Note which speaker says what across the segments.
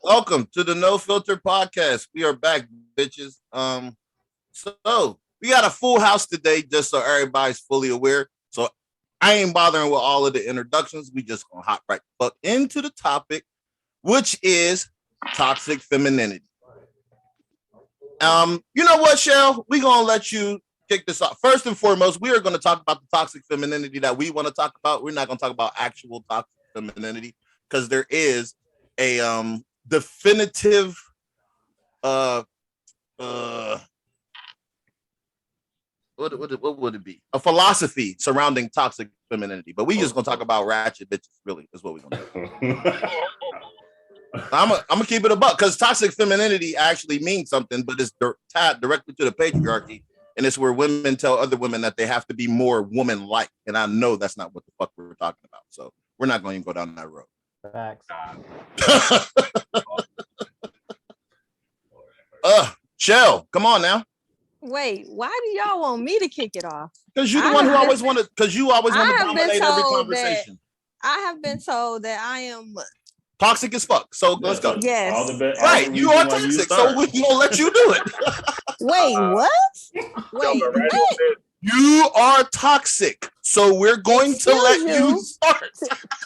Speaker 1: Welcome to the No Filter Podcast. We are back, bitches. So we got a full house today, just so everybody's fully aware. So I ain't bothering with all of the introductions. We just gonna hop right fuck into the topic, which is toxic femininity. You know what, Shell? We gonna let you kick this off. First and foremost, we are gonna talk about the toxic femininity that we want to talk about. We're not gonna talk about actual toxic femininity because there is a definitive uh what would it be? A philosophy surrounding toxic femininity. But we just gonna talk about ratchet bitches, really, is what we're gonna do. I'm gonna keep it a buck because toxic femininity actually means something, but it's tied directly to the patriarchy, and it's where women tell other women that they have to be more woman-like. And I know that's not what the fuck we're talking about. So we're not going to go down that road.
Speaker 2: Facts.
Speaker 1: Shell, come on now.
Speaker 3: Wait, why do y'all want me to kick it off?
Speaker 1: Because you're the one who always wanted. Because you always want to dominate every conversation.
Speaker 3: I have been told that I am
Speaker 1: toxic as fuck. So let's go.
Speaker 3: Yes.
Speaker 1: Right, you are toxic. So we're gonna let you do it.
Speaker 3: Wait, what? Wait, what?
Speaker 1: You are toxic. So we're going to let you start.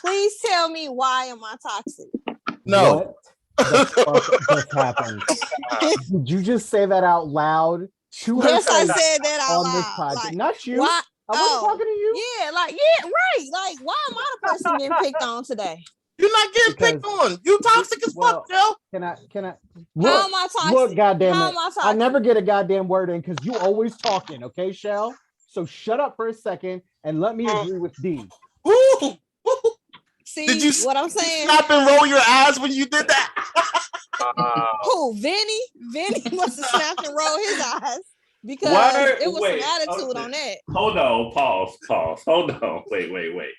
Speaker 3: Please tell me why am I toxic?
Speaker 1: No.
Speaker 2: What the fuck just happened? Did you just say that out loud?
Speaker 3: Yes, I said that out loud.
Speaker 2: This podcast. Like, not you.
Speaker 3: Why?
Speaker 2: I wasn't talking to you.
Speaker 3: Yeah, right. Like, why am I the person getting picked on today?
Speaker 1: You're not getting picked on. You toxic as fuck, Joe.
Speaker 2: Can I?
Speaker 3: Look, how am I toxic?
Speaker 2: Look, goddamn
Speaker 3: how
Speaker 2: it. I never get a goddamn word in because you always talking, okay, Shell? So shut up for a second and let me agree with D.
Speaker 1: Ooh.
Speaker 3: See
Speaker 1: did you
Speaker 3: what I'm saying?
Speaker 1: Stop and roll your eyes when you did that.
Speaker 3: Who? Vinny? Vinny must have snapped and rolled his eyes because it was some attitude on that.
Speaker 4: Hold on, pause. Hold on, wait.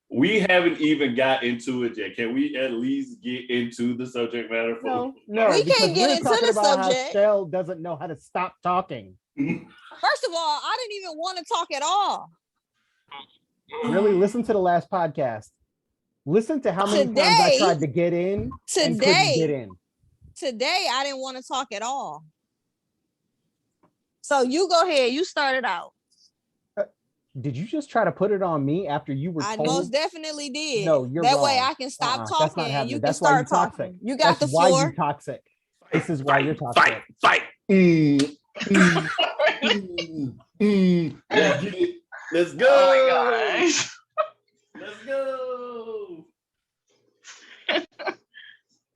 Speaker 4: We haven't even got into it yet. Can we at least get into the subject matter?
Speaker 2: No,
Speaker 3: we can't get into the subject.
Speaker 2: How Shell doesn't know how to stop talking.
Speaker 3: First of all, I didn't even want to talk at all.
Speaker 2: Really, listen to the last podcast. Listen to how many times I tried to get in and couldn't get in.
Speaker 3: Today, I didn't want to talk at all. So you go ahead. You started out.
Speaker 2: Did you just try to put it on me after you were told?
Speaker 3: I most definitely did.
Speaker 2: No, you're
Speaker 3: that
Speaker 2: wrong.
Speaker 3: way I can stop talking.
Speaker 2: That's not happening.
Speaker 3: You
Speaker 2: that's
Speaker 3: can start
Speaker 2: why
Speaker 3: talking. You got
Speaker 2: that's
Speaker 3: the floor.
Speaker 2: Why you toxic. This is why you're toxic.
Speaker 4: Fight. Let's go.
Speaker 5: Oh my gosh.
Speaker 4: Let's go.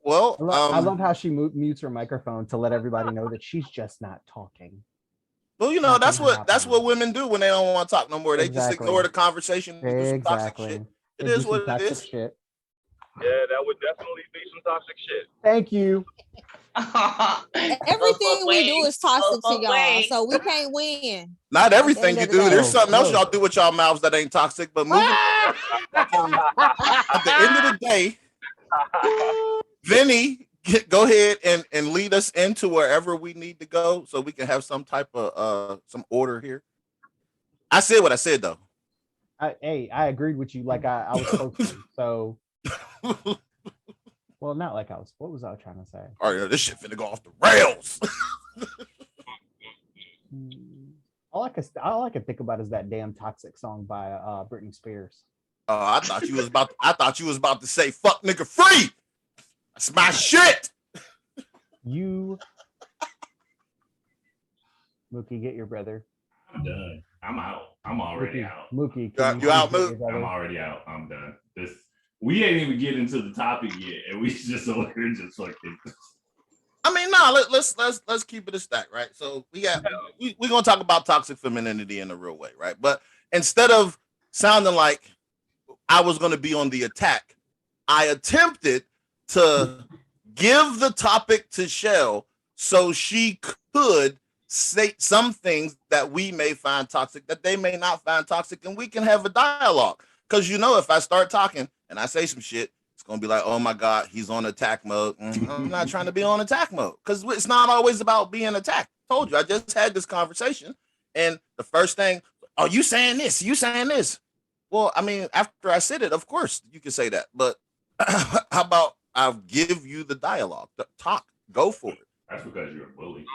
Speaker 1: Well,
Speaker 2: I love how she mutes her microphone to let everybody know that she's just not talking.
Speaker 1: Well, you know, that's what women do when they don't want to talk no more. They just ignore the conversation.
Speaker 2: Exactly.
Speaker 1: It is what it is.
Speaker 5: Shit. Yeah, that would definitely be some toxic shit.
Speaker 2: Thank you.
Speaker 3: Everything we do is toxic to y'all, so we can't win.
Speaker 1: Not everything you do. There's something else y'all do with y'all mouths that ain't toxic, but moving at the end of the day, Vinny, go ahead and lead us into wherever we need to go so we can have some type of some order here. I said what I said though.
Speaker 2: I agreed with you like I was supposed to. So well, not like I was. What was I trying to say?
Speaker 1: Oh yeah, this shit finna go off the rails.
Speaker 2: All I can think about is that damn Toxic song by Britney Spears.
Speaker 1: I thought you was about to say "fuck nigga free." That's my shit.
Speaker 2: You, Mookie, get your brother.
Speaker 4: I'm done. I'm out. I'm already out.
Speaker 2: Mookie,
Speaker 1: you out, Mookie?
Speaker 4: I'm already out. I'm done. We ain't even get into the topic yet, and we just over here just fucking.
Speaker 1: I mean, no. Let's keep it a stack, right? So we're gonna talk about toxic femininity in a real way, right? But instead of sounding like I was gonna be on the attack, I attempted to give the topic to Shell so she could say some things that we may find toxic that they may not find toxic, and we can have a dialogue. Because if I start talking and I say some shit, it's gonna be like, oh my God, he's on attack mode. I'm not trying to be on attack mode because it's not always about being attacked. I told you, I just had this conversation, and the first thing, oh, you saying this, you saying this. Well, I mean, after I said it, of course you can say that, but how about I'll give you the dialogue. Talk. Go for it.
Speaker 4: That's because you're a bully.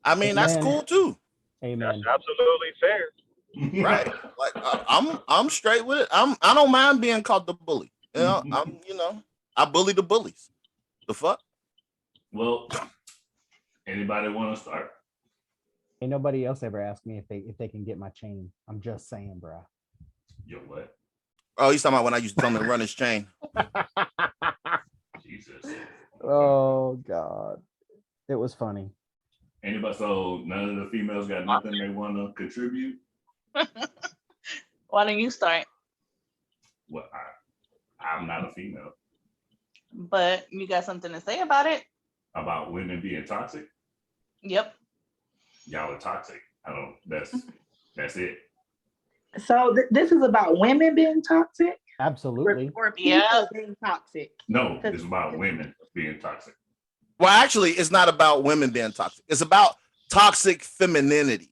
Speaker 1: I mean, that's cool too.
Speaker 2: Amen.
Speaker 5: That's absolutely fair.
Speaker 1: Right. Like I'm straight with it. I don't mind being called the bully. I bully the bullies. The fuck?
Speaker 4: Well, anybody want to start?
Speaker 2: Ain't nobody else ever asked me if they can get my chain. I'm just saying, bro.
Speaker 4: Yo, what?
Speaker 1: Oh, he's talking about when I used to tell him to run his chain.
Speaker 4: Jesus.
Speaker 2: Oh God. It was funny.
Speaker 4: Anybody? So none of the females got nothing they want to contribute?
Speaker 6: Why don't you start?
Speaker 4: Well, I'm not a female.
Speaker 6: But you got something to say about it?
Speaker 4: About women being toxic?
Speaker 6: Yep.
Speaker 4: Y'all are toxic. That's it.
Speaker 7: So this is about women being toxic?
Speaker 2: Absolutely.
Speaker 7: Or people being toxic?
Speaker 4: No, it's about women being toxic.
Speaker 1: Well, actually, it's not about women being toxic. It's about toxic femininity.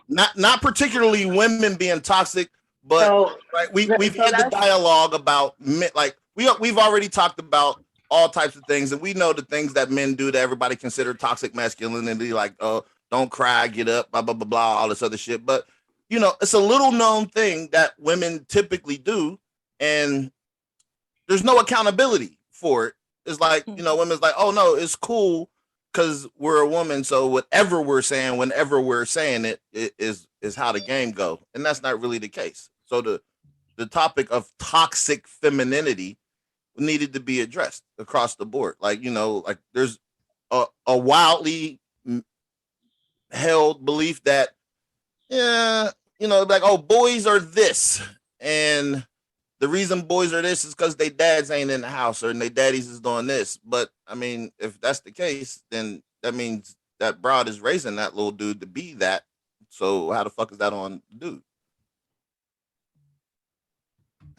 Speaker 1: Not particularly women being toxic, but we've had the dialogue about men. Like we've already talked about all types of things, and we know the things that men do that everybody consider toxic masculinity, like don't cry, get up, blah blah blah blah, all this other shit. But it's a little known thing that women typically do, and there's no accountability for it. It's like women's like, oh no, it's cool because we're a woman, so whatever we're saying, whenever we're saying it is how the game go, and that's not really the case. So the topic of toxic femininity needed to be addressed across the board. Like like there's a wildly held belief that like, oh, boys are this, and the reason boys are this is because their dads ain't in the house or their daddies is doing this. But I mean, if that's the case, then that means that broad is raising that little dude to be that. So how the fuck is that on dude?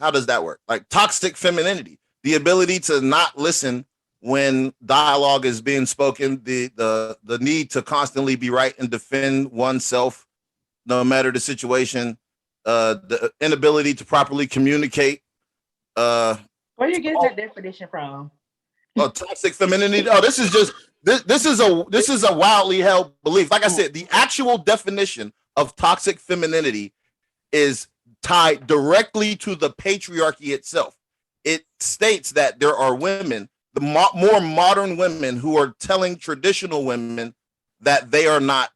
Speaker 1: How does that work? Like toxic femininity, the ability to not listen when dialogue is being spoken, the need to constantly be right and defend oneself, no matter the situation, the inability to properly communicate.
Speaker 7: Where are you getting that definition from?
Speaker 1: Oh, toxic femininity. Oh, this is a wildly held belief. Like I said, the actual definition of toxic femininity is tied directly to the patriarchy itself. It states that there are women, the more modern women, who are telling traditional women that they are not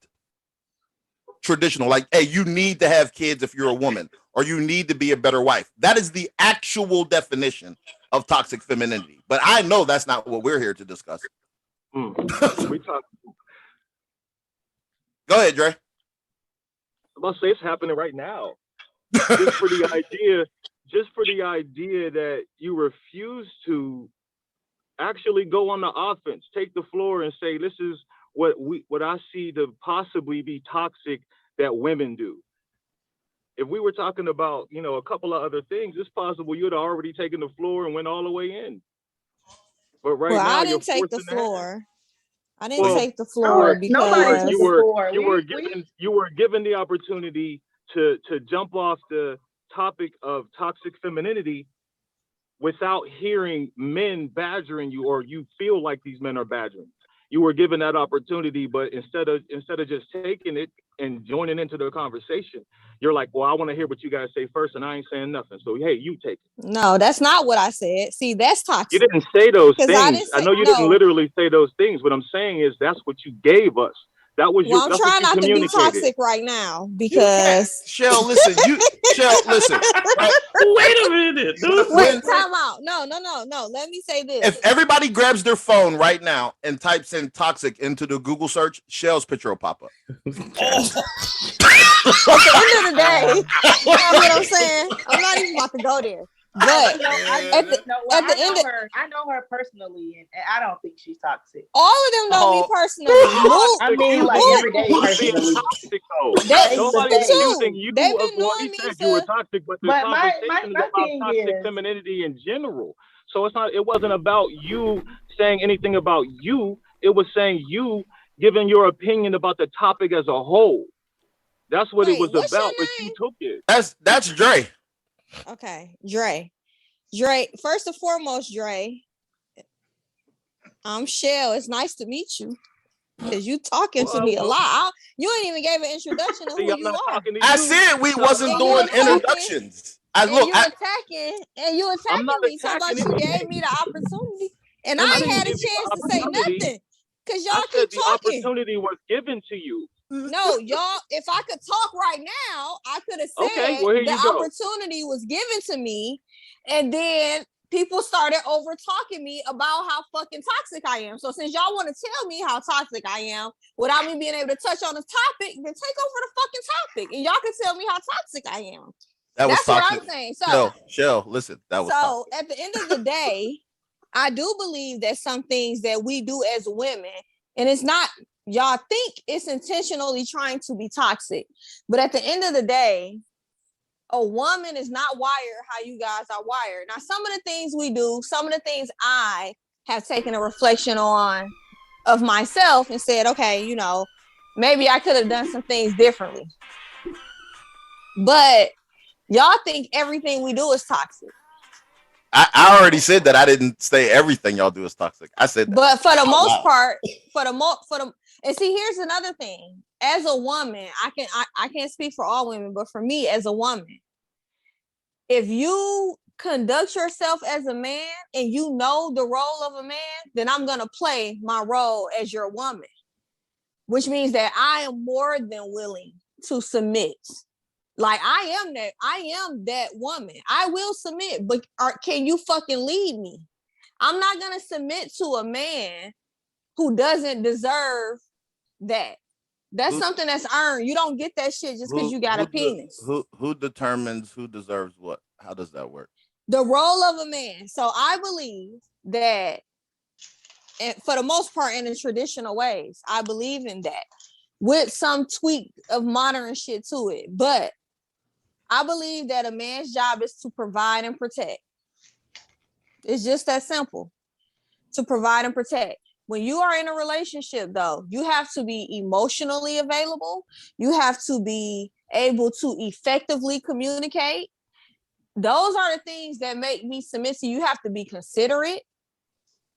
Speaker 1: traditional. Like, hey, you need to have kids if you're a woman, or you need to be a better wife. That is the actual definition of toxic femininity. But I know that's not what we're here to discuss.
Speaker 5: We talk.
Speaker 1: Go ahead, Dre.
Speaker 5: I'm about to say it's happening right now. Just for the idea that you refuse to actually go on the offense, take the floor and say, this is what I see to possibly be toxic that women do. If we were talking about, a couple of other things, it's possible you'd have already taken the floor and went all the way in. But right now,
Speaker 3: I didn't take the floor. I didn't take the floor because
Speaker 5: you were given the opportunity to jump off the topic of toxic femininity without hearing men badgering you, or you feel like these men are badgering. You were given that opportunity, but instead of just taking it and joining into the conversation, you're like, well, I want to hear what you guys say first, and I ain't saying nothing. So, hey, you take it.
Speaker 3: No, that's not what I said. See, that's toxic.
Speaker 5: You didn't say those things. I know you didn't literally say those things. What I'm saying is that's what you gave us. That was
Speaker 3: I'm trying not to be toxic right now because
Speaker 1: Shell, listen. Listen.
Speaker 4: Wait a minute.
Speaker 3: Wait, time out. No. Let me say this.
Speaker 1: If everybody grabs their phone right now and types in toxic into the Google search, Shell's picture will pop up.
Speaker 3: At the end of the day, you know what I'm saying? I'm not even about to go there. But
Speaker 7: I know her personally, and I don't think she's toxic.
Speaker 3: All of them know me personally.
Speaker 7: I mean, like every day personally.
Speaker 5: Nobody's accusing you
Speaker 3: They've
Speaker 5: of
Speaker 3: been
Speaker 5: what
Speaker 3: knowing
Speaker 5: he
Speaker 3: me
Speaker 5: said you were toxic, but the conversation is about toxic femininity in general. So it wasn't about you saying anything about you. It was saying you giving your opinion about the topic as a whole. That's what it was about, but you took it.
Speaker 1: That's Dre.
Speaker 3: Okay, Dre. Dre, first and foremost, Dre, I'm Shell. It's nice to meet you. Because you talking to me a lot. You ain't even gave an introduction of who you are.
Speaker 1: I said we wasn't doing introductions.
Speaker 3: You attacking me. Talking about you gave me the opportunity. And I ain't had a chance to say nothing. Because y'all keep talking.
Speaker 5: The opportunity was given to you.
Speaker 3: No, y'all, if I could talk right now, I could have said the opportunity was given to me. And then people started over talking me about how fucking toxic I am. So since y'all want to tell me how toxic I am without me being able to touch on the topic, then take over the fucking topic and y'all can tell me how toxic I am. That's what I'm saying. So
Speaker 1: Shell, listen, that was toxic.
Speaker 3: At the end of the day, I do believe that some things that we do as women, and it's not, y'all think it's intentionally trying to be toxic, but at the end of the day, a woman is not wired how you guys are wired. Now, some of the things we do, some of the things I have taken a reflection on of myself and said, okay, maybe I could have done some things differently. But y'all think everything we do is toxic.
Speaker 1: I already said that. I didn't say everything y'all do is toxic. I said that.
Speaker 3: But for the most part, and see, here's another thing. As a woman, I can't speak for all women, but for me as a woman, if you conduct yourself as a man and you know the role of a man, then I'm going to play my role as your woman, which means that I am more than willing to submit. Like I am that woman. I will submit, but can you fucking lead me? I'm not going to submit to a man who doesn't deserve that. That's something that's earned. You don't get that shit just because you got a penis.
Speaker 1: Who determines who deserves what? How does that work?
Speaker 3: The role of a man. So I believe that, and for the most part, in the traditional ways, I believe in that with some tweak of modern shit to it. But I believe that a man's job is to provide and protect. It's just that simple. To provide and protect. When you are in a relationship, though, you have to be emotionally available. You have to be able to effectively communicate. Those are the things that make me submit to you. You have to be considerate.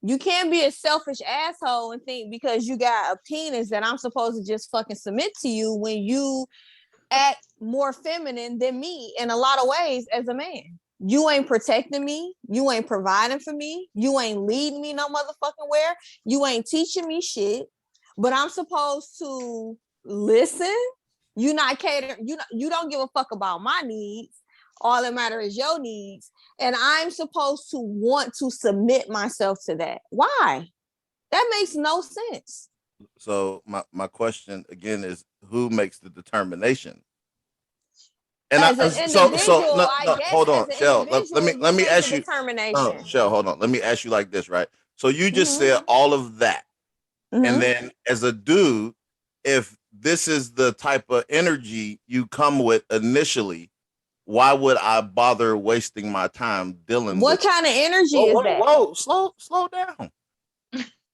Speaker 3: You can't be a selfish asshole and think because you got a penis that I'm supposed to just fucking submit to you when you act more feminine than me in a lot of ways as a man. You ain't protecting me. You ain't providing for me. You ain't leading me no motherfucking where. You ain't teaching me shit. But I'm supposed to listen. You not catering. You don't give a fuck about my needs. All that matters is your needs. And I'm supposed to want to submit myself to that. Why? That makes no sense.
Speaker 1: So my question again is, who makes the determination? And hold on, Shell. Let me ask you. Shell, hold on. Let me ask you like this, right? So you just said all of that, and then as a dude, if this is the type of energy you come with initially, why would I bother wasting my time dealing?
Speaker 3: What kind of energy is that?
Speaker 1: Whoa, slow down.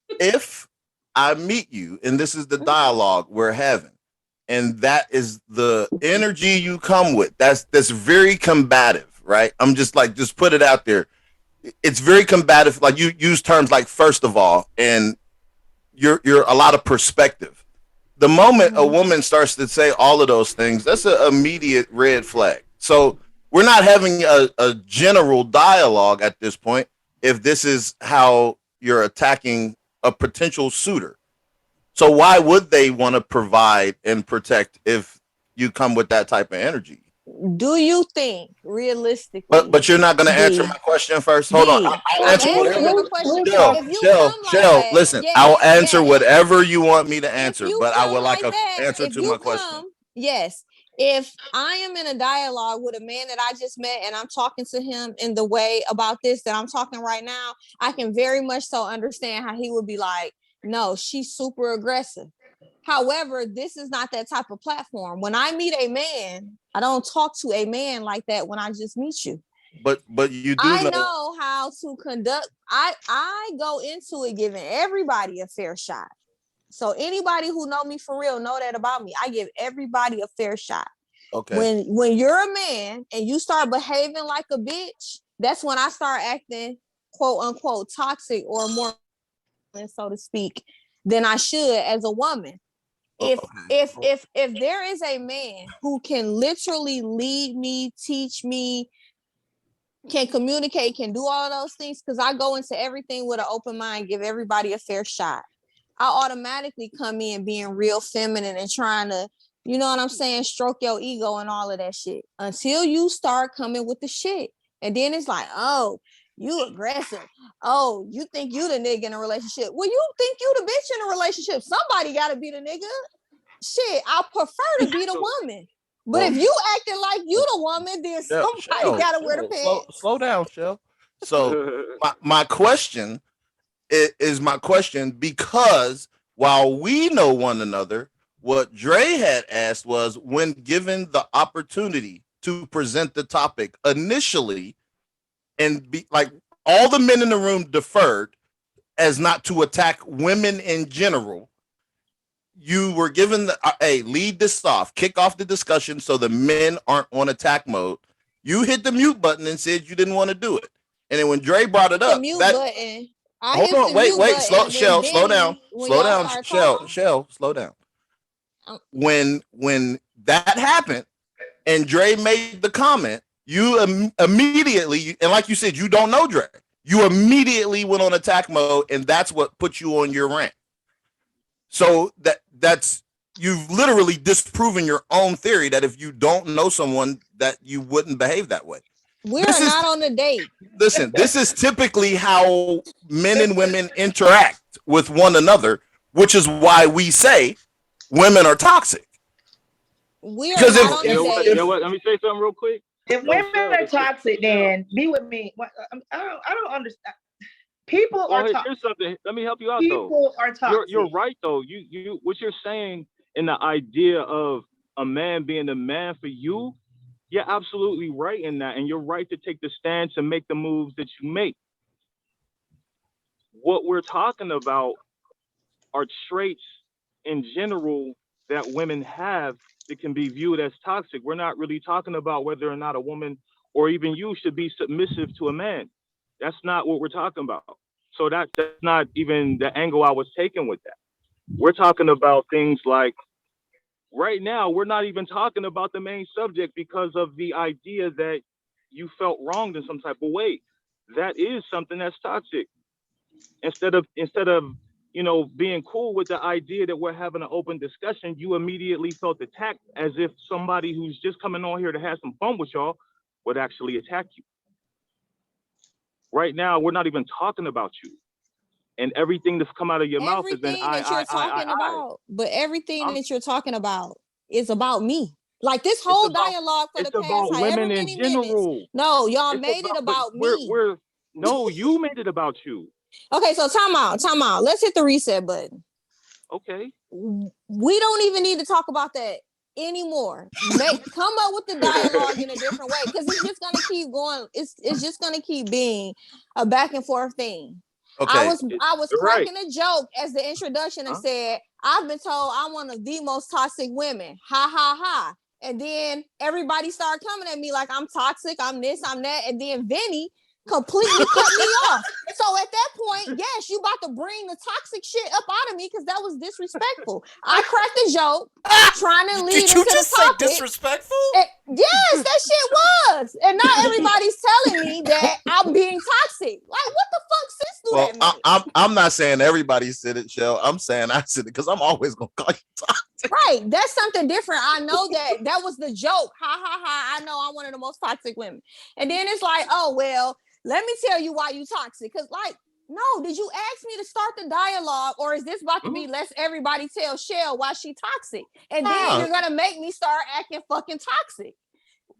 Speaker 1: If I meet you, and this is the dialogue we're having, and that is the energy you come with. That's very combative, right? I'm just put it out there. It's very combative. Like you use terms like first of all, and you're a lot of perspective. The moment a woman starts to say all of those things, that's an immediate red flag. So we're not having a general dialogue at this point. If this is how you're attacking a potential suitor. So why would they want to provide and protect if you come with that type of energy?
Speaker 3: Do you think realistically?
Speaker 1: But you're not going to answer my question first. Hold on. I'll answer whatever. Shell, listen. I'll answer whatever you want me to answer, but I would like an answer to my question.
Speaker 3: Yes. If I am in a dialogue with a man that I just met and I'm talking to him in the way about this that I'm talking right now, I can very much so understand how he would be like, no, she's super aggressive. However, this is not that type of platform. When I meet a man, I don't talk to a man like that when I just meet you.
Speaker 1: But you do
Speaker 3: know how to conduct. I go into it giving everybody a fair shot. So anybody who know me for real know that about me. I give everybody a fair shot.
Speaker 1: Okay.
Speaker 3: When you're a man and you start behaving like a bitch, that's when I start acting quote unquote toxic or more, so to speak, than I should as a woman. If there is a man who can literally lead me, teach me, can communicate, can do all of those things, because I go into everything with an open mind, give everybody a fair shot. I automatically come in being real feminine and trying to, you know what I'm saying, stroke your ego and all of that shit until you start coming with the shit. And then it's like, oh, you aggressive. Oh, you think you the nigga in a relationship. Well, you think you the bitch in a relationship. Somebody got to be the nigga. Shit, I prefer to be the woman. But if you acting like you the woman, then somebody got to wear the pants.
Speaker 1: Slow down, Shell. So my question is my question, because while we know one another, what Dre had asked was, when given the opportunity to present the topic initially, and be like, all the men in the room deferred as not to attack women in general. You were given the hey, lead this off, kick off the discussion so the men aren't on attack mode. You hit the mute button and said you didn't want to do it. And then when Dre brought it up,
Speaker 3: the mute button.
Speaker 1: Hold on, wait, slow down, Shell, slow down. When that happened and Dre made the comment, you immediately, and like you said, you don't know Dre. You immediately went on attack mode, and that's what put you on your rant. So that's you've literally disproven your own theory that if you don't know someone, that you wouldn't behave that way.
Speaker 3: We're not on a date.
Speaker 1: Listen, this is typically how men and women interact with one another, which is why we say women are toxic.
Speaker 3: We are not on a date.
Speaker 5: You know what? Let me say something real quick.
Speaker 7: If women are toxic, then be with me. I don't understand. People are toxic.
Speaker 5: Here's something. Let me help you out.
Speaker 7: People are toxic.
Speaker 5: You're right though. You what you're saying in the idea of a man being the man for you, you're absolutely right in that, and you're right to take the stance and make the moves that you make. What we're talking about are traits in general that women have that can be viewed as toxic. We're not really talking about whether or not a woman or even you should be submissive to a man. That's not what we're talking about. So that's not even the angle I was taking with that. We're talking about things like, right now, we're not even talking about the main subject because of the idea that you felt wronged in some type of way. That is something that's toxic. Instead of being cool with the idea that we're having an open discussion, you immediately felt attacked, as if somebody who's just coming on here to have some fun with y'all would actually attack you. Right now, we're not even talking about you. And everything that's come out of your mouth is
Speaker 3: everything that you're talking about. But everything that you're talking about is about me. Like this whole dialogue for the past however many minutes. No, y'all made it about me.
Speaker 5: No, you made it about you.
Speaker 3: Okay, so time out. Let's hit the reset button.
Speaker 5: Okay.
Speaker 3: We don't even need to talk about that anymore. Come up with the dialogue in a different way, because it's just gonna keep going. It's just gonna keep being a back and forth thing. Okay. I was cracking a joke as the introduction and said, I've been told I'm one of the most toxic women. Ha ha ha. And then everybody started coming at me like I'm toxic, I'm this, I'm that. And then Vinny completely cut me off. So at that point, yes, you about to bring the toxic shit up out of me because that was disrespectful. I cracked a joke trying to lead into the topic. Did you just say disrespectful? Yes, that shit was. And now everybody's telling me that I'm being toxic. Like, what the fuck sense do that make?
Speaker 1: I'm not saying everybody said it, Shell. I'm saying I said it because I'm always gonna call you toxic.
Speaker 3: Right, that's something different. I know that was the joke. Ha ha ha. I know I'm one of the most toxic women. And then it's like, oh well, let me tell you why you toxic. Because, like, no, did you ask me to start the dialogue, or is this about to be let's everybody tell Shell why she toxic? And then you're gonna make me start acting fucking toxic.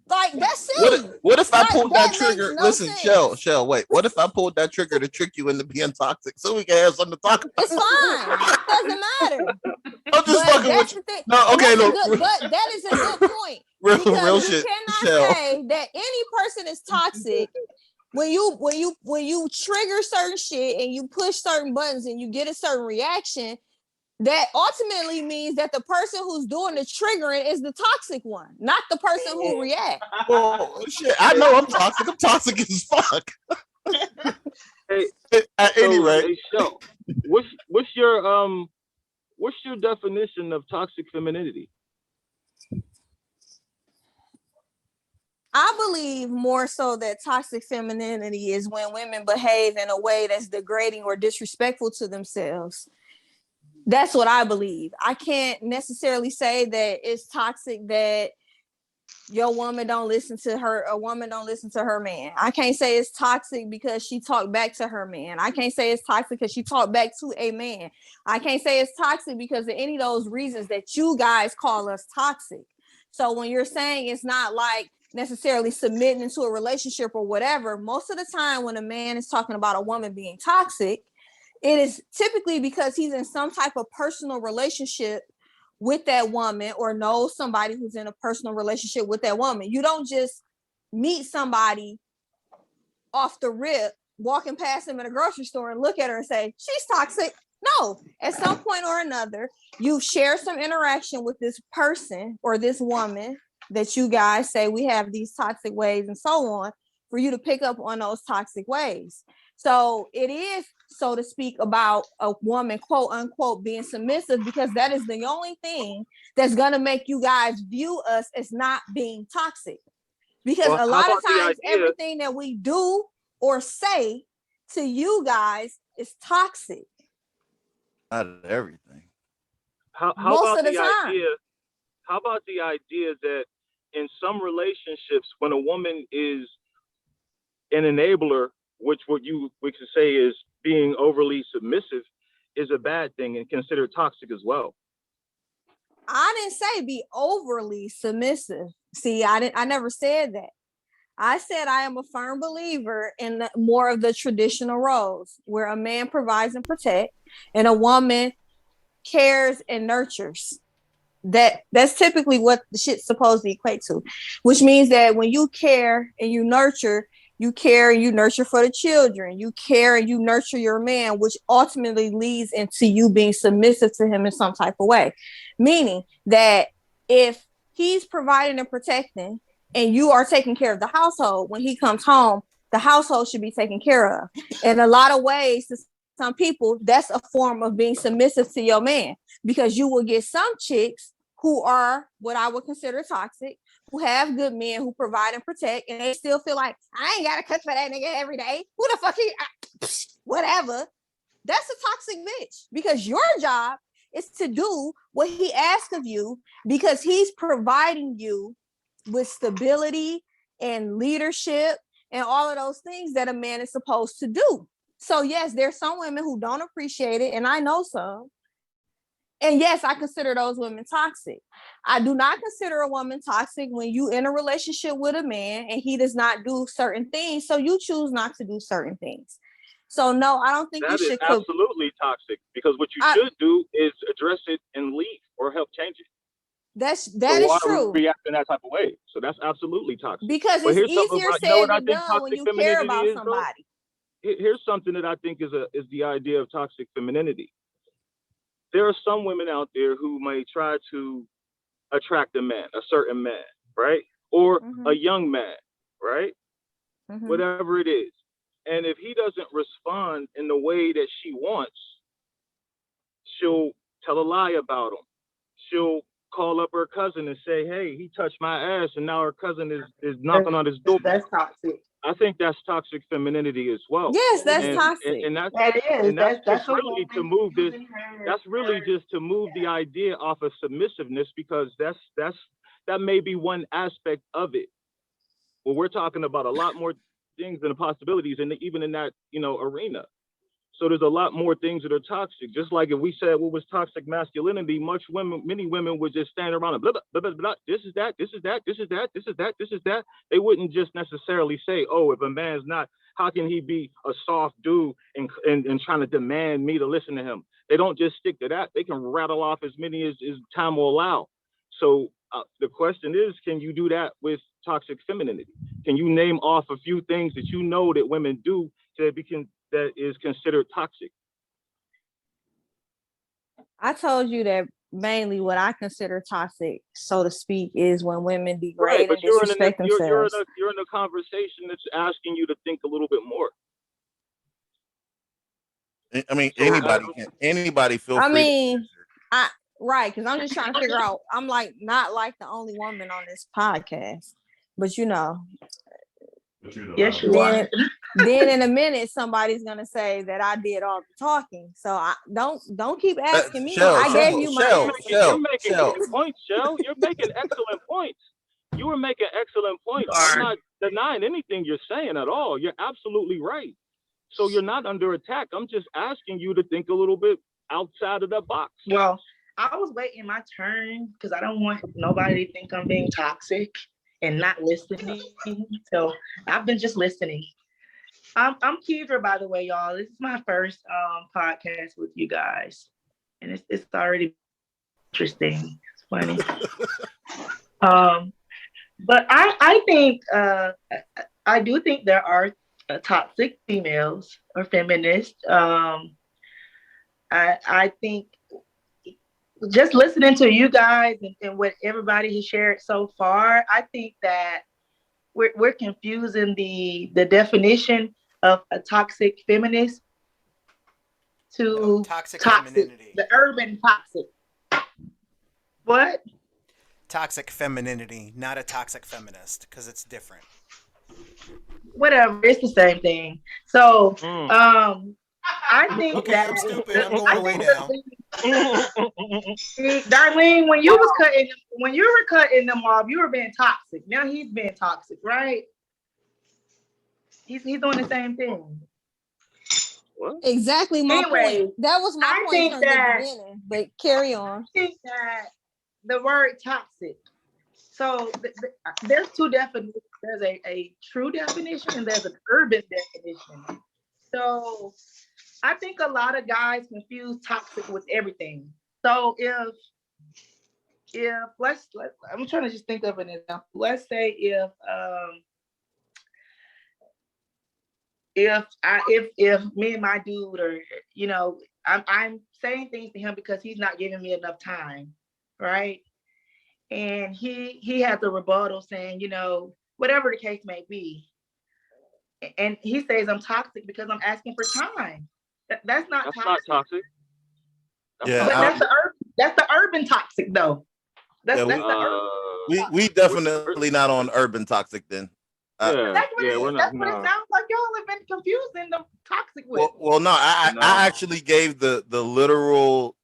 Speaker 3: Like, that's silly.
Speaker 1: What if I pulled that trigger? Listen, Shell, wait. What if I pulled that trigger to trick you into being toxic so we can have something to talk about?
Speaker 3: It's fine. It doesn't matter.
Speaker 1: I'm just fucking with you. No, okay, no.
Speaker 3: But that is a good point.
Speaker 1: Real shit.
Speaker 3: You cannot say that any person is toxic when you trigger certain shit and you push certain buttons and you get a certain reaction. that ultimately means that the person who's doing the triggering is the toxic one, not the person who reacts.
Speaker 1: Well, shit, I know I'm toxic. I'm toxic as fuck.
Speaker 5: Hey,
Speaker 1: At any rate,
Speaker 5: hey, Shel, what's your definition of toxic femininity?
Speaker 3: I believe more so that toxic femininity is when women behave in a way that's degrading or disrespectful to themselves. That's what I believe. I can't necessarily say that it's toxic that your woman don't listen to her, a woman don't listen to her man. I can't say it's toxic because she talked back to her man. I can't say it's toxic because she talked back to a man. I can't say it's toxic because of any of those reasons that you guys call us toxic. So when you're saying it's not like necessarily submitting into a relationship or whatever, most of the time when a man is talking about a woman being toxic, it is typically because he's in some type of personal relationship with that woman or knows somebody who's in a personal relationship with that woman. You don't just meet somebody off the rip, walking past him in a grocery store and look at her and say, she's toxic. No, at some point or another, you share some interaction with this person or this woman that you guys say we have these toxic ways and so on, for you to pick up on those toxic ways. So it is, so to speak, about a woman, quote unquote, being submissive, because that is the only thing that's going to make you guys view us as not being toxic. Because a lot of times, everything that we do or say to you guys is toxic.
Speaker 1: not everything.
Speaker 5: How about the idea that in some relationships, when a woman is an enabler, which we could say is being overly submissive, is a bad thing and considered toxic as well?
Speaker 3: I didn't say be overly submissive. See, I never said that. I said I am a firm believer in more of the traditional roles where a man provides and protects and a woman cares and nurtures. That's typically what the shit's supposed to equate to, which means that when you care and you nurture, you care and you nurture for the children, you care and you nurture your man, which ultimately leads into you being submissive to him in some type of way. Meaning that if he's providing and protecting and you are taking care of the household, when he comes home, the household should be taken care of. In a lot of ways, to some people, that's a form of being submissive to your man, because you will get some chicks who are what I would consider toxic, who have good men who provide and protect, and they still feel like, I ain't gotta cook for that nigga every day. Who the fuck whatever. That's a toxic bitch, because your job is to do what he asks of you, because he's providing you with stability and leadership and all of those things that a man is supposed to do. So yes, there's some women who don't appreciate it, and I know some. And yes, I consider those women toxic. I do not consider a woman toxic when you in a relationship with a man and he does not do certain things, so you choose not to do certain things. So no, I don't think
Speaker 5: that
Speaker 3: you should.
Speaker 5: That is absolutely toxic, because what you should do is address it and leave or help change it. That is true. React in that type of way. So that's absolutely toxic.
Speaker 3: Because it's easier said than done when you care about somebody.
Speaker 5: Here's something that I think is the idea of toxic femininity. There are some women out there who may try to attract a man, a certain man, right? Or a young man, right? Whatever it is. And if he doesn't respond in the way that she wants, she'll tell a lie about him. She'll call up her cousin and say, hey, he touched my ass, and now her cousin is knocking on his door.
Speaker 7: That's toxic.
Speaker 5: I think that's toxic femininity as well.
Speaker 3: Yes, that's toxic.
Speaker 5: And that's
Speaker 7: that's
Speaker 5: really to move this. That's really just to move the idea off of submissiveness, because that may be one aspect of it. Well, we're talking about a lot more things and the possibilities, and even in that arena. So there's a lot more things that are toxic. Just like if we said what was toxic masculinity, many women would just stand around and blah, blah, blah, blah, blah. This is that, this is that, this is that, this is that, this is that. They wouldn't just necessarily say, oh, if a man's not, how can he be a soft dude and trying to demand me to listen to him? They don't just stick to that. They can rattle off as many as time will allow. So the question is, can you do that with toxic femininity? Can you name off a few things that you know that women do that is considered toxic?
Speaker 3: I told you that mainly what I consider toxic, so to speak, is when women degrade and disrespect themselves.
Speaker 5: You're in a conversation that's asking you to think a little bit more.
Speaker 1: I mean, anybody feel free.
Speaker 3: I mean, right, because I'm just trying to figure out. I'm like not like the only woman on this podcast, but you know.
Speaker 6: Yes, you are.
Speaker 3: Then in a minute, somebody's gonna say that I did all the talking. So I don't keep asking me. I gave you my answer.
Speaker 5: You're making good points, Shell. You're making excellent points. You were making excellent points. I'm not denying anything you're saying at all. You're absolutely right. So you're not under attack. I'm just asking you to think a little bit outside of that box.
Speaker 7: Well, I was waiting my turn because I don't want nobody to think I'm being toxic and not listening. So I've been just listening. I'm Keidra, by the way, y'all. This is my first podcast with you guys. And it's already interesting. It's funny. But I think I do think there are toxic females or feminists. I think just listening to you guys and what everybody has shared so far, I think that we're confusing the definition of a toxic feminist to
Speaker 8: toxic femininity.
Speaker 7: The urban toxic. What?
Speaker 8: Toxic femininity, not a toxic feminist, because it's different.
Speaker 7: Whatever, it's the same thing. So, I think that
Speaker 8: I'm stupid. I'm going away now.
Speaker 7: Darlene, when you were cutting them off, you were being toxic. Now he's being toxic, right? He's doing the same thing.
Speaker 5: What?
Speaker 3: Exactly my point. That was my point from the beginning. But carry on.
Speaker 7: I think that the word toxic. So there's two definitions. There's a true definition and there's an urban definition. So I think a lot of guys confuse toxic with everything. So if let's I'm trying to just think of an example. Let's say if me and my dude are, I'm saying things to him because he's not giving me enough time, right? And he has a rebuttal saying, whatever the case may be. And he says I'm toxic because I'm asking for time. That's not toxic. That's the urban toxic though. That's the urban.
Speaker 1: We definitely not on urban toxic then.
Speaker 7: That's what it sounds like. Y'all have been confusing the toxic with.
Speaker 1: Well, no, I actually gave the literal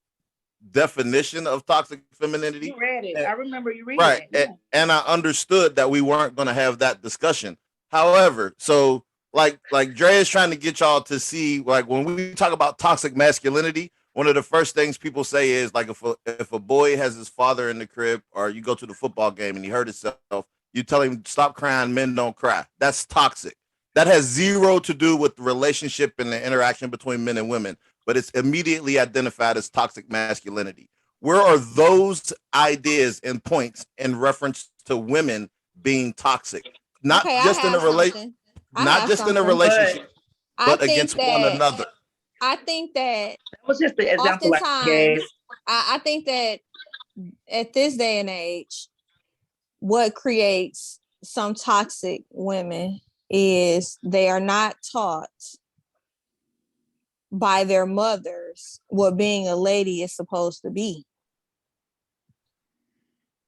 Speaker 1: definition of toxic femininity.
Speaker 7: You read it. I remember you reading it.
Speaker 1: Right, and I understood that we weren't going to have that discussion. However, so like Dre is trying to get y'all to see, like when we talk about toxic masculinity, one of the first things people say is like if a boy has his father in the crib, or you go to the football game and he hurt himself, you tell him stop crying, men don't cry. That's toxic. That has zero to do with the relationship and the interaction between men and women, but it's immediately identified as toxic masculinity. Where are those ideas and points in reference to women being toxic? Not just in a relationship, but against one another.
Speaker 3: I think that
Speaker 7: was just the example
Speaker 3: I think that at this day and age, what creates some toxic women is they are not taught by their mothers what being a lady is supposed to be.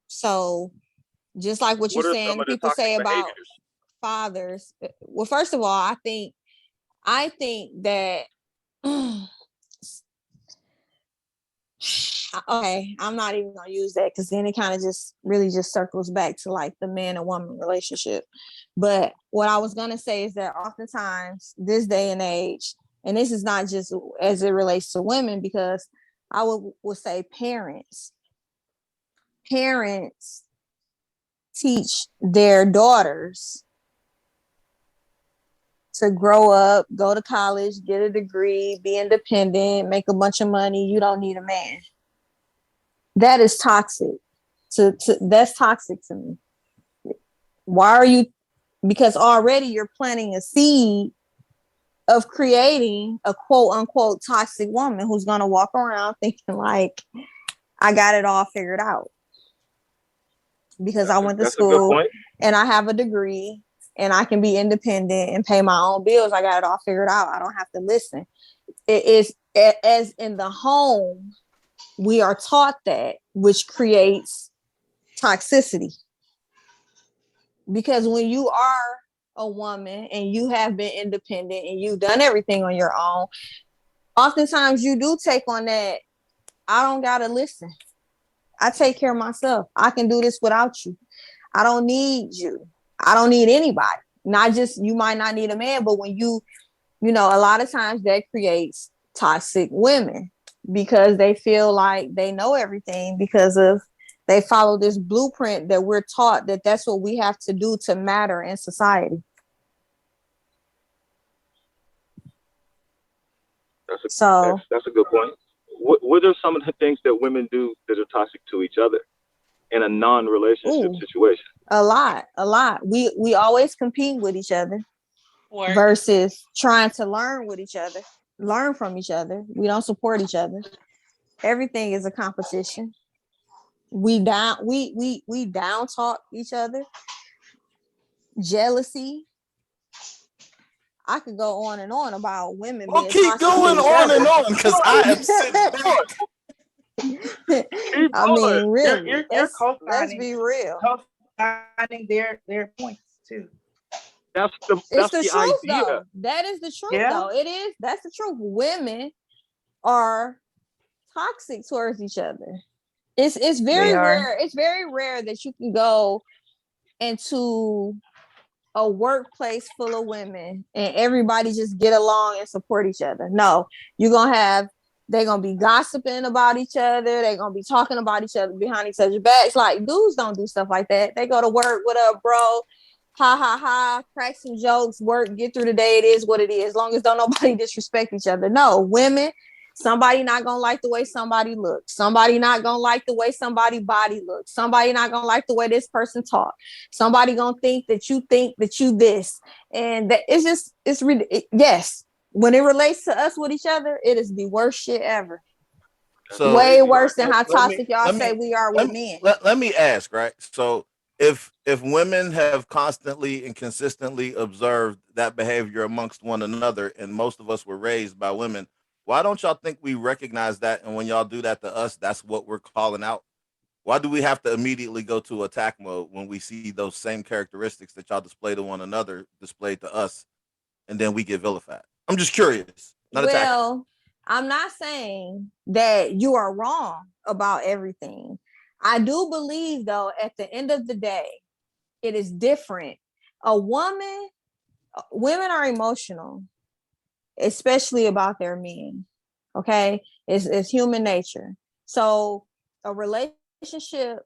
Speaker 3: So just like what you're saying, people say about fathers. Well, first of all, I think that okay, I'm not even gonna use that because then it kind of just really just circles back to like the man and woman relationship. But what I was gonna say is that oftentimes this day and age, and this is not just as it relates to women, because I would say parents teach their daughters to grow up, go to college, get a degree, be independent, make a bunch of money. You don't need a man. That is toxic. That's toxic to me. Why are you? Because already you're planting a seed of creating a quote unquote toxic woman who's gonna walk around thinking like I got it all figured out because I went to school and I have a degree and I can be independent and pay my own bills. I got it all figured out. I don't have to listen. It is as in the home, we are taught that, which creates toxicity. Because when you are a woman and you have been independent and you've done everything on your own, oftentimes you do take on that, I don't gotta listen. I take care of myself. I can do this without you. I don't need you. I don't need anybody. Not just, you might not need a man, but when you know, a lot of times that creates toxic women because they feel like they know everything because of they follow this blueprint that we're taught that that's what we have to do to matter in society.
Speaker 5: That's a good point. What are some of the things that women do that are toxic to each other in a non-relationship situation?
Speaker 3: A lot. We always compete with each other versus trying to learn from each other. We don't support each other. Everything is a competition. We down talk each other. Jealousy. I could go on and on about women.
Speaker 1: Well, keep going on and on because I am sitting back.
Speaker 3: I mean, really,
Speaker 7: you're
Speaker 3: let's be real.
Speaker 7: Co-signing their points too.
Speaker 5: That's
Speaker 3: the truth,
Speaker 5: idea.
Speaker 3: though. That is the truth, though. It is. That's the truth. Women are toxic towards each other. It's very rare. It's very rare that you can go into a workplace full of women and everybody just get along and support each other. No, they're gonna be gossiping about each other. They're gonna be talking about each other behind each other's backs. Like, dudes don't do stuff like that. They go to work, what up, bro? Ha ha ha, crack some jokes, work, get through the day. It is what it is. As long as don't nobody disrespect each other. No, women, somebody not gonna like the way somebody looks. Somebody not gonna like the way somebody body looks. Somebody not gonna like the way this person talk. Somebody gonna think that you this. And that it's really, yes. When it relates to us with each other, it is the worst shit ever. So way worse than how toxic y'all say we are with men.
Speaker 1: Let me ask, right? So if women have constantly and consistently observed that behavior amongst one another, and most of us were raised by women, why don't y'all think we recognize that? And when y'all do that to us, that's what we're calling out. Why do we have to immediately go to attack mode when we see those same characteristics that y'all display to one another displayed to us, and then we get vilified? I'm just curious.
Speaker 3: I'm not saying that you are wrong about everything. I do believe, though, at the end of the day, it is different. Women are emotional, especially about their men. Okay, it's human nature. So a relationship,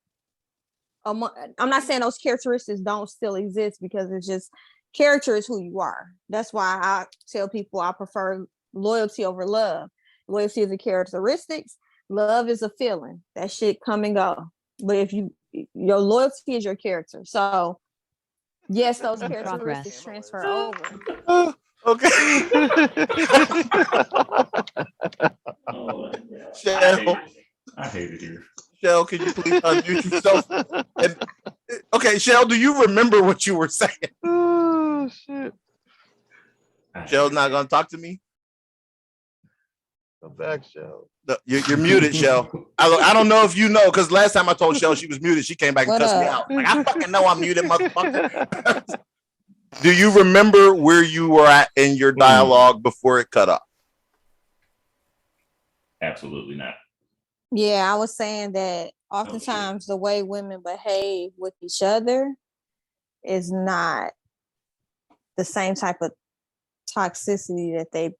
Speaker 3: I'm not saying those characteristics don't still exist because it's just character is who you are. That's why I tell people I prefer loyalty over love. Loyalty is a characteristics. Love is a feeling. That shit come and go. But your loyalty is your character. So yes, those characteristics transfer over.
Speaker 1: Okay. Shell,
Speaker 4: I hate it here.
Speaker 1: Shell, can you please unmute yourself? Okay, Shell, do you remember what you were saying?
Speaker 9: Oh shit!
Speaker 1: Shell's not gonna talk to me.
Speaker 9: Come back, Shell.
Speaker 1: No, you're muted, Shell. I don't know if you know, because last time I told Shell she was muted, she came back and cussed me out. Like, I fucking know I'm muted, motherfucker. Do you remember where you were at in your dialogue before it cut off?
Speaker 4: Absolutely not.
Speaker 3: Yeah, I was saying that oftentimes the way women behave with each other is not the same type of toxicity that they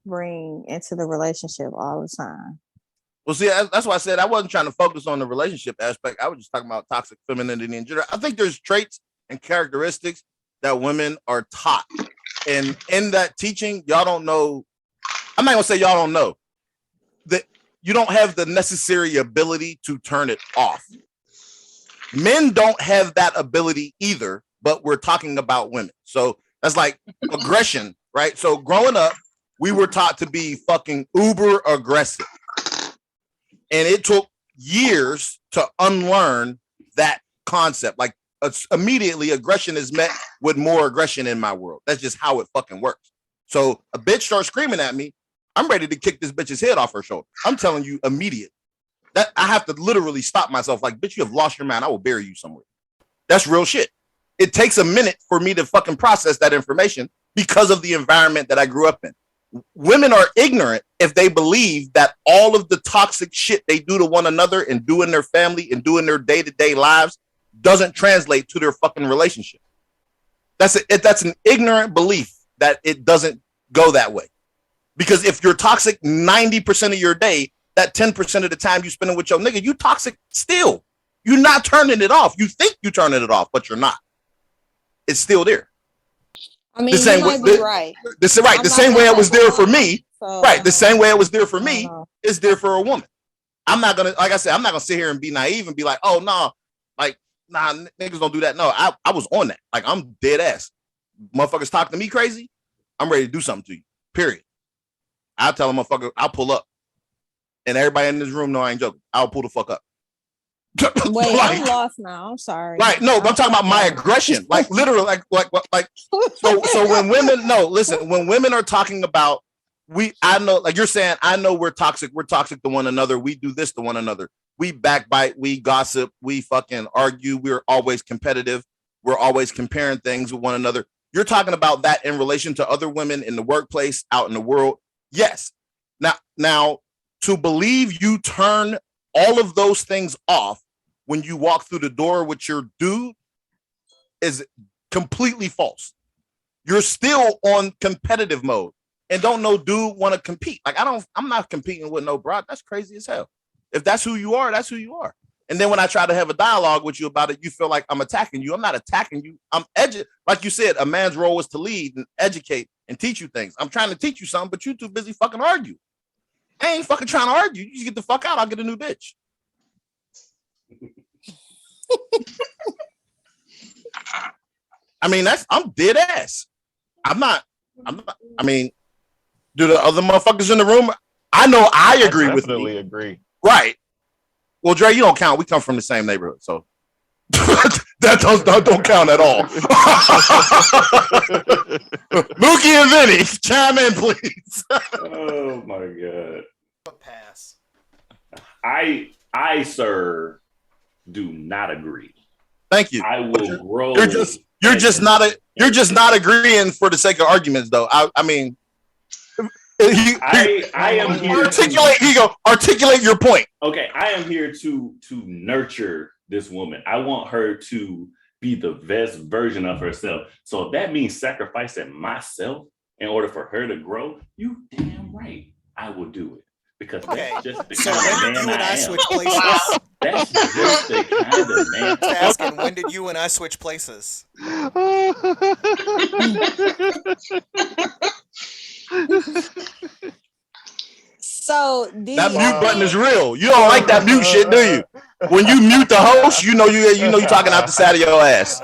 Speaker 3: bring into the relationship all the time.
Speaker 1: Well, see, that's why I said I wasn't trying to focus on the relationship aspect. I was just talking about toxic femininity in general. I think there's traits and characteristics that women are taught. And in that teaching, y'all don't know. I'm not going to say y'all don't know. That you don't have the necessary ability to turn it off. Men don't have that ability either, but we're talking about women. So that's like aggression, right? So growing up, we were taught to be fucking uber aggressive. And it took years to unlearn that concept. Like immediately aggression is met with more aggression in my world. That's just how it fucking works. So a bitch starts screaming at me, I'm ready to kick this bitch's head off her shoulder. I'm telling you immediate. That I have to literally stop myself like, bitch, you have lost your mind. I will bury you somewhere. That's real shit. It takes a minute for me to fucking process that information because of the environment that I grew up in. Women are ignorant if they believe that all of the toxic shit they do to one another and do in their family and do in their day-to-day lives doesn't translate to their fucking relationship. That's an ignorant belief that it doesn't go that way. Because if you're toxic 90% of your day, that 10% of the time you spend it with your nigga, you toxic still. You're not turning it off. You think you're turning it off, but you're not. It's still there.
Speaker 3: I mean, you might be right.
Speaker 1: The same way it was there for me. Right. The same way it was there for me is there for a woman. I'm not gonna, like I said, I'm not gonna sit here and be naive and be like, oh no, like, nah, niggas don't do that. No, I was on that. Like, I'm dead ass. Motherfuckers talk to me crazy, I'm ready to do something to you. Period. I'll tell a motherfucker, I'll pull up. And everybody in this room know I ain't joking. I'll pull the fuck up.
Speaker 3: Wait, like, I'm lost now. I'm sorry.
Speaker 1: Right. No, but I'm talking about my aggression. Like literally, like so when women, no, listen, when women are talking about I know, like you're saying, I know we're toxic to one another. We do this to one another. We backbite, we gossip, we fucking argue, we're always competitive, we're always comparing things with one another. You're talking about that in relation to other women in the workplace, out in the world. Yes. Now to believe you turn all of those things off when you walk through the door with your dude is completely false. You're still on competitive mode and don't no dude want to compete. Like I'm not competing with no broad. That's crazy as hell. If that's who you are, that's who you are. And then when I try to have a dialogue with you about it, you feel like I'm attacking you. I'm not attacking you. I'm like you said, a man's role is to lead and educate and teach you things. I'm trying to teach you something, but you're too busy fucking argue. I ain't fucking trying to argue. You just get the fuck out. I'll get a new bitch. I mean, I'm dead ass. I'm not, I mean, do the other motherfuckers in the room? I know I agree with me.
Speaker 9: Definitely agree.
Speaker 1: Right. Well, Dre, you don't count. We come from the same neighborhood, so that don't count at all. Mookie and Vinny, chime in, please.
Speaker 4: Oh my God.
Speaker 8: Pass.
Speaker 4: I, sir, do not agree.
Speaker 1: Thank you.
Speaker 4: I will grow.
Speaker 1: You're just not agreeing for the sake of arguments, though. I mean, I am here. Articulate your point.
Speaker 4: Okay, I am here to nurture this woman. I want her to be the best version of herself. So if that means sacrificing myself in order for her to grow, you damn right I will do it. Because that's just the kind of man I am.
Speaker 8: Switch places?
Speaker 4: That's just the kind of man.
Speaker 8: Just asking, when did you and I switch places?
Speaker 3: So
Speaker 1: that mute button is real. You don't like that mute shit, do you? When you mute the host, you know you're talking out the side of your ass.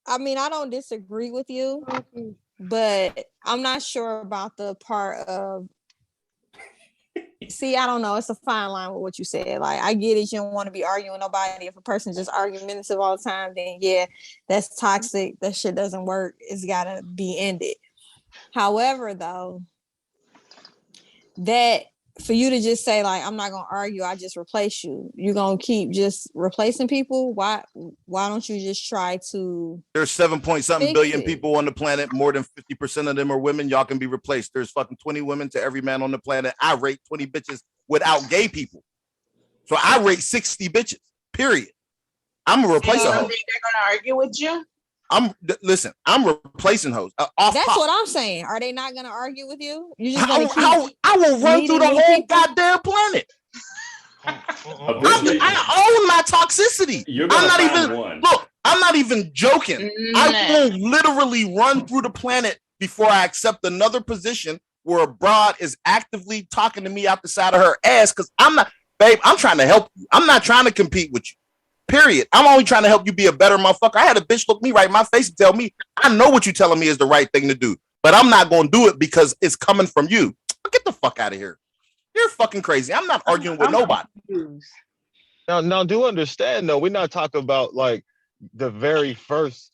Speaker 3: I mean, I don't disagree with you, but I'm not sure about the part of. See, I don't know. It's a fine line with what you said. Like, I get it. You don't want to be arguing with nobody. If a person's just argumentative all the time, then yeah, that's toxic. That shit doesn't work. It's got to be ended. However, though, that for you to just say, like, I'm not going to argue, I just replace you. You're going to keep just replacing people? Why don't you just try to...
Speaker 1: There's 7-point-something billion people on the planet. More than 50% of them are women. Y'all can be replaced. There's fucking 20 women to every man on the planet. I rate 20 bitches without gay people. So I rate 60 bitches, period. I'm a replacer.
Speaker 6: You don't think they're going to argue with you?
Speaker 1: I'm replacing hoes.
Speaker 3: That's what I'm saying. Are they not going to argue with you? You just
Speaker 1: I will run through the whole goddamn planet. I own my toxicity. I'm not even joking. I will literally run through the planet before I accept another position where a broad is actively talking to me out the side of her ass, because I'm not, babe, I'm trying to help you. I'm not trying to compete with you. Period. I'm only trying to help you be a better motherfucker. I had a bitch look me right in my face and tell me, I know what you're telling me is the right thing to do, but I'm not going to do it because it's coming from you. Get the fuck out of here. You're fucking crazy. I'm not arguing with nobody.
Speaker 9: Now, do understand though, we're not talking about like the very first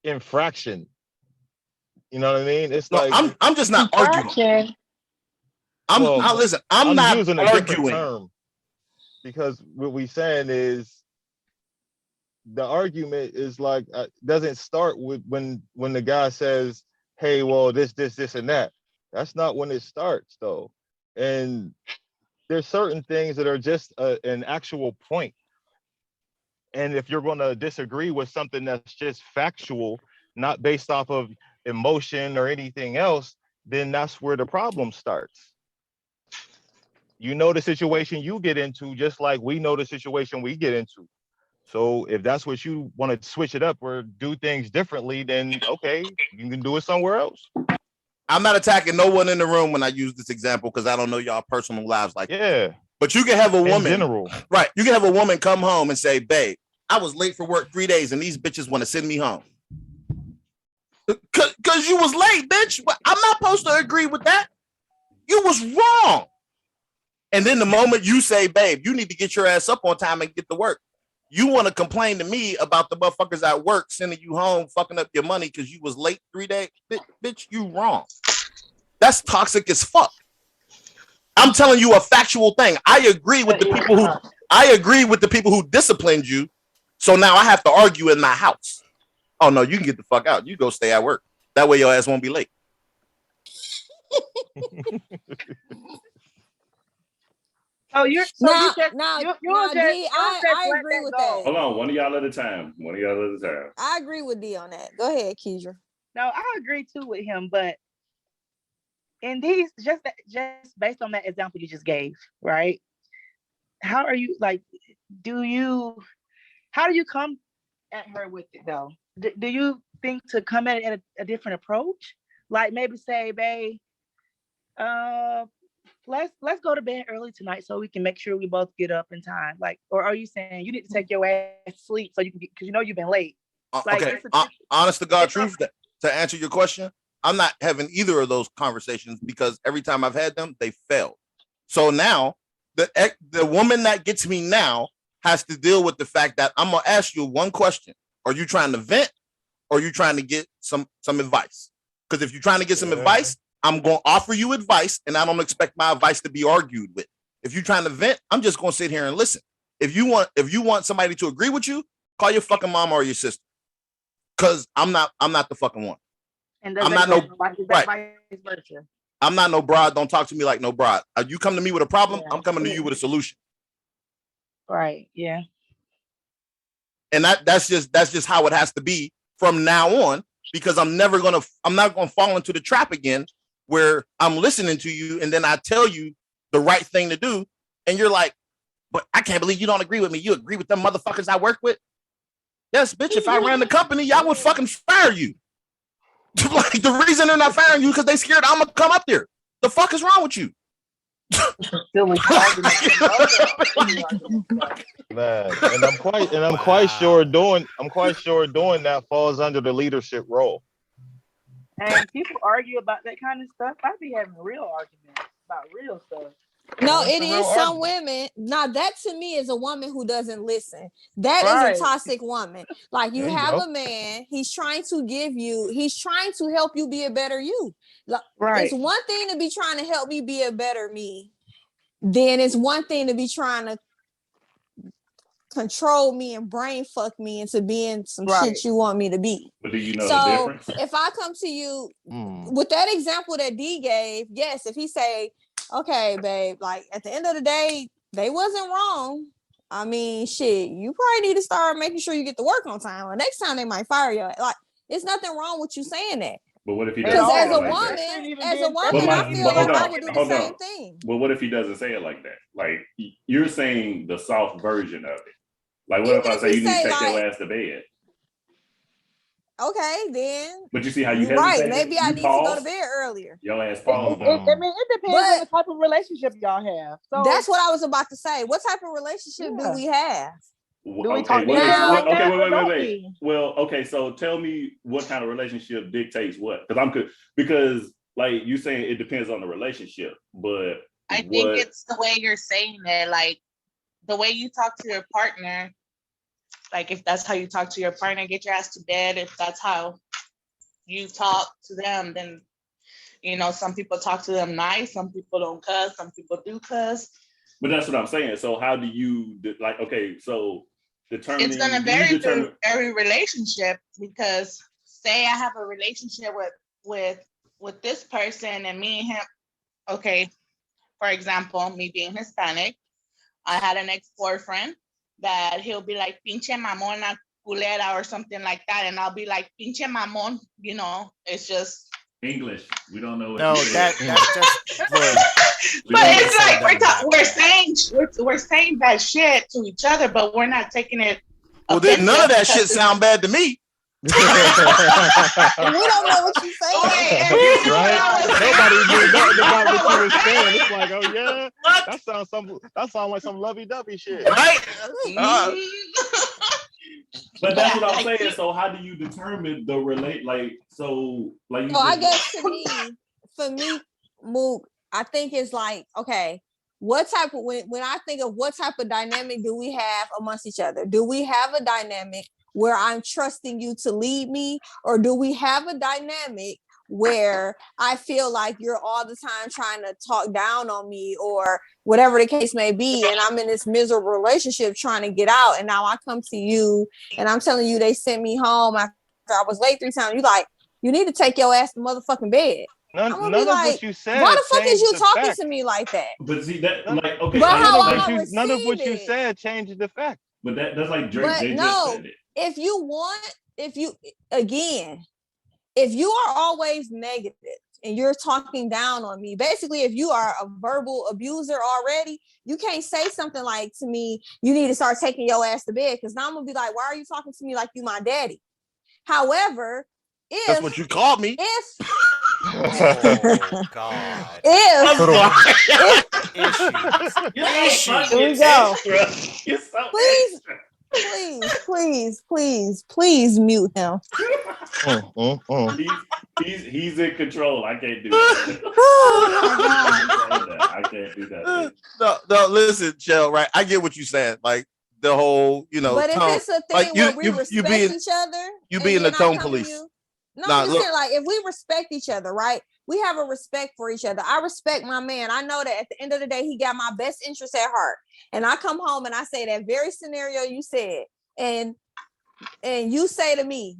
Speaker 9: infraction. You know what I mean? It's like
Speaker 1: I'm just not arguing. Listen, I'm not
Speaker 9: using a
Speaker 1: arguing.
Speaker 9: different term because what we saying is the argument is like doesn't start with when the guy says, "Hey, well, this, and that." That's not when it starts though, and there's certain things that are just an actual point. And if you're going to disagree with something that's just factual, not based off of emotion or anything else, then that's where the problem starts. You know the situation you get into, just like we know the situation we get into. So if that's what you want to switch it up or do things differently, then okay, you can do it somewhere else.
Speaker 1: I'm not attacking no one in the room when I use this example because I don't know y'all personal lives like
Speaker 9: that.
Speaker 1: But you can have a woman,
Speaker 9: in general,
Speaker 1: right? You can have a woman come home and say, "Babe, I was late for work 3 days, and these bitches want to send me home." Cause you was late, bitch. I'm not supposed to agree with that. You was wrong. And then the moment you say, "Babe, you need to get your ass up on time and get to work," you want to complain to me about the motherfuckers at work sending you home, fucking up your money because you was late 3 days. Bitch, you wrong. That's toxic as fuck. I'm telling you a factual thing. I agree with the people who disciplined you. So now I have to argue in my house. Oh no, you can get the fuck out. You go stay at work. That way your ass won't be late.
Speaker 7: Oh, you're so
Speaker 3: now,
Speaker 7: you just
Speaker 3: now,
Speaker 7: you
Speaker 3: now,
Speaker 7: just,
Speaker 3: D, I agree with that.
Speaker 4: Hold on, one of y'all at a time.
Speaker 3: I agree with D on that. Go ahead, Keisha.
Speaker 7: No, I agree too with him, but in these just based on that example you just gave, right? How are you like? How do you come at her with it though? Do you think to come at it at a different approach? Like maybe say, babe, let's go to bed early tonight so we can make sure we both get up in time. Like, or are you saying you need to take your ass to sleep so you can get, because you know you've been late? Like,
Speaker 1: okay, honest to God truth, to answer your question, I'm not having either of those conversations because every time I've had them, they failed. So now the woman that gets me now has to deal with the fact that I'm gonna ask you one question: are you trying to vent, or are you trying to get some advice? Because if you're trying to get some advice, I'm going to offer you advice, and I don't expect my advice to be argued with. If you're trying to vent, I'm just going to sit here and listen. If you want somebody to agree with you, call your fucking mom or your sister, because I'm not the fucking one.
Speaker 7: And
Speaker 1: I'm not no
Speaker 7: vice versa.
Speaker 1: I'm not no broad. Don't talk to me like no broad. You come to me with a problem, I'm coming to you with a solution.
Speaker 7: Right. Yeah.
Speaker 1: And that's just how it has to be from now on, because I'm not gonna fall into the trap again where I'm listening to you and then I tell you the right thing to do, and you're like, "But I can't believe you don't agree with me. You agree with them motherfuckers I work with?" Yes, bitch. If I ran the company, y'all would fucking fire you. Like, the reason they're not firing you because they scared I'm gonna come up there. The fuck is wrong with you?
Speaker 9: Man, and I'm quite sure doing that falls under the leadership role.
Speaker 7: And people argue about that kind of stuff. I be having real arguments about real stuff.
Speaker 3: No, it is some women. Now that to me is a woman who doesn't listen. That is a toxic woman. Like you have a man, he's trying to help you be a better you. Right. It's one thing to be trying to help me be a better me. Then it's one thing to be trying to control me and brain fuck me into being some shit you want me to be.
Speaker 4: But do you know the difference?
Speaker 3: If I come to you with that example that D gave, yes, if he say, "Okay, babe, like at the end of the day, they wasn't wrong. I mean, shit, you probably need to start making sure you get to work on time. Or next time they might fire you." Like, it's nothing wrong with you saying that.
Speaker 4: But what if he doesn't?
Speaker 3: Because
Speaker 4: say
Speaker 3: as
Speaker 4: it
Speaker 3: a
Speaker 4: like
Speaker 3: woman,
Speaker 4: that?
Speaker 3: I feel like I would do the same thing.
Speaker 4: But what if he doesn't say it like that? Like, you're saying the soft version of it. Like, what if I say you need to take your ass to bed?
Speaker 3: Okay, then.
Speaker 4: But you see how you hesitate?
Speaker 3: Right, maybe I need to go to bed earlier.
Speaker 4: Your ass paused.
Speaker 7: I mean, it depends on the type of relationship y'all have. So
Speaker 3: that's what I was about to say. What type of relationship do we have?
Speaker 7: Do we talk
Speaker 4: wait,
Speaker 7: like
Speaker 4: okay,
Speaker 7: that, or don't
Speaker 4: wait.
Speaker 7: we?
Speaker 4: Well, okay, so tell me what kind of relationship dictates what? Because like you saying it depends on the relationship, but
Speaker 6: I think it's the way you're saying it, like the way you talk to your partner. Like if that's how you talk to your partner, get your ass to bed. If that's how you talk to them, then some people talk to them nice, some people don't cuss, some people do cuss.
Speaker 4: But that's what I'm saying. So how do you determining?
Speaker 6: It's gonna vary through every relationship, because say I have a relationship with this person and me and him. Okay, for example, me being Hispanic, I had an ex-boyfriend that he'll be like pinche mamona culera or something like that, and I'll be like pinche mamon. It's just
Speaker 4: English. We don't know.
Speaker 8: That's just.
Speaker 6: But it's like we're saying bad shit to each other, but we're not taking it.
Speaker 1: Well, then none of that shit sound bad to me.
Speaker 3: We don't know what you're saying.
Speaker 9: Right? Nobody knew nothing about what you were saying. It's like, oh yeah, that sounds like some lovey-dovey shit.
Speaker 1: Right?
Speaker 4: But that's what I'm saying. So how do you determine the relate?
Speaker 3: I guess for me, Mook, I think it's like, okay, what type of when I think of what type of dynamic do we have amongst each other? Do we have a dynamic where I'm trusting you to lead me, or do we have a dynamic where I feel like you're all the time trying to talk down on me or whatever the case may be, and I'm in this miserable relationship trying to get out, and now I come to you and I'm telling you they sent me home after I was late 3 times. You like, you need to take your ass to motherfucking bed.
Speaker 9: None of what you said.
Speaker 3: Why the fuck is you talking to me like that?
Speaker 4: But see that, like, okay,
Speaker 9: none of what you said changed the fact.
Speaker 4: But that's like Drake. They
Speaker 3: no,
Speaker 4: just said it.
Speaker 3: if you are always negative and you're talking down on me, basically, if you are a verbal abuser already, you can't say something like to me, you need to start taking your ass to bed, because now I'm gonna be like, why are you talking to me like you my daddy? However,
Speaker 1: that's what you called me.
Speaker 8: Oh God.
Speaker 3: Here we go. Please mute him.
Speaker 4: He's in control. I can't do that. I can't do that.
Speaker 1: No, listen, Chell, right? I get what you said. Like the whole,
Speaker 3: But if it's a thing where we respect each other,
Speaker 1: you being the tone police.
Speaker 3: I'm just saying, like, if we respect each other, right? We have a respect for each other. I respect my man. I know that at the end of the day, he got my best interest at heart. And I come home and I say that very scenario you said, and you say to me,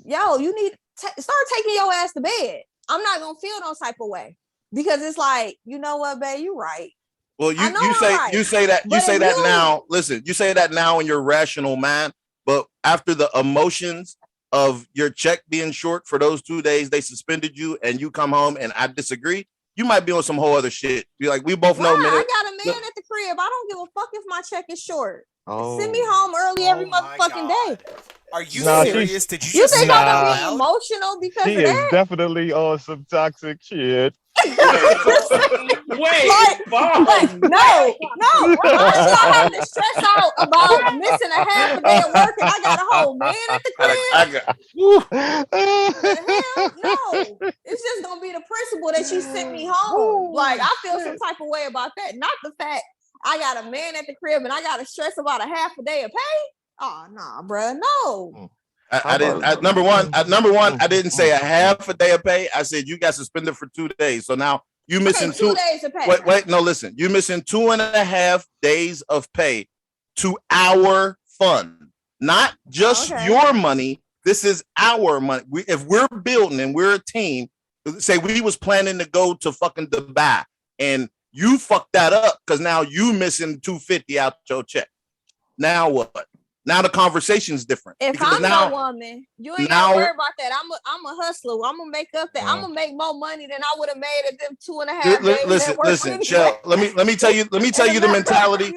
Speaker 3: yo, you need to start taking your ass to bed. I'm not gonna feel no type of way, because it's like, you know what, babe, you're right.
Speaker 1: Well, you say that now. Listen, you say that now in your rational mind, but after the emotions of your check being short for those 2 days, they suspended you, and you come home and I disagree, you might be on some whole other shit. Be like, we both know, man.
Speaker 3: I got a man at the crib. I don't give a fuck if my check is short. Send me home early every motherfucking day.
Speaker 8: Are you serious? Did you
Speaker 3: think I'm gonna be emotional because of that?
Speaker 9: She is definitely on some toxic shit.
Speaker 3: Wait, no. Why should I have to stress out about missing a half a day of work and I got a whole man at the crib? No. It's just gonna be the principle that you sent me home. Like, I feel some type of way about that. Not the fact I got a man at the crib and I got to stress about a half a day of pay. Oh, nah, bruh, no.
Speaker 1: I didn't. Number one, I didn't say a half a day of pay. I said you got suspended for 2 days. So now you missing
Speaker 3: 2 days of pay.
Speaker 1: Wait, no, listen. You missing 2.5 days of pay to our fund, not just your money. This is our money. If we're building and we're a team, say we was planning to go to fucking Dubai and you fucked that up because now you missing $250 out your check. Now what? Now the conversation's different.
Speaker 3: If I'm a woman, you ain't gotta worry about that. I'm a hustler. I'm gonna make up that. I'm gonna make more money than I would have made at them 2.5 days.
Speaker 1: Listen, Shell. Let me tell you the mentality.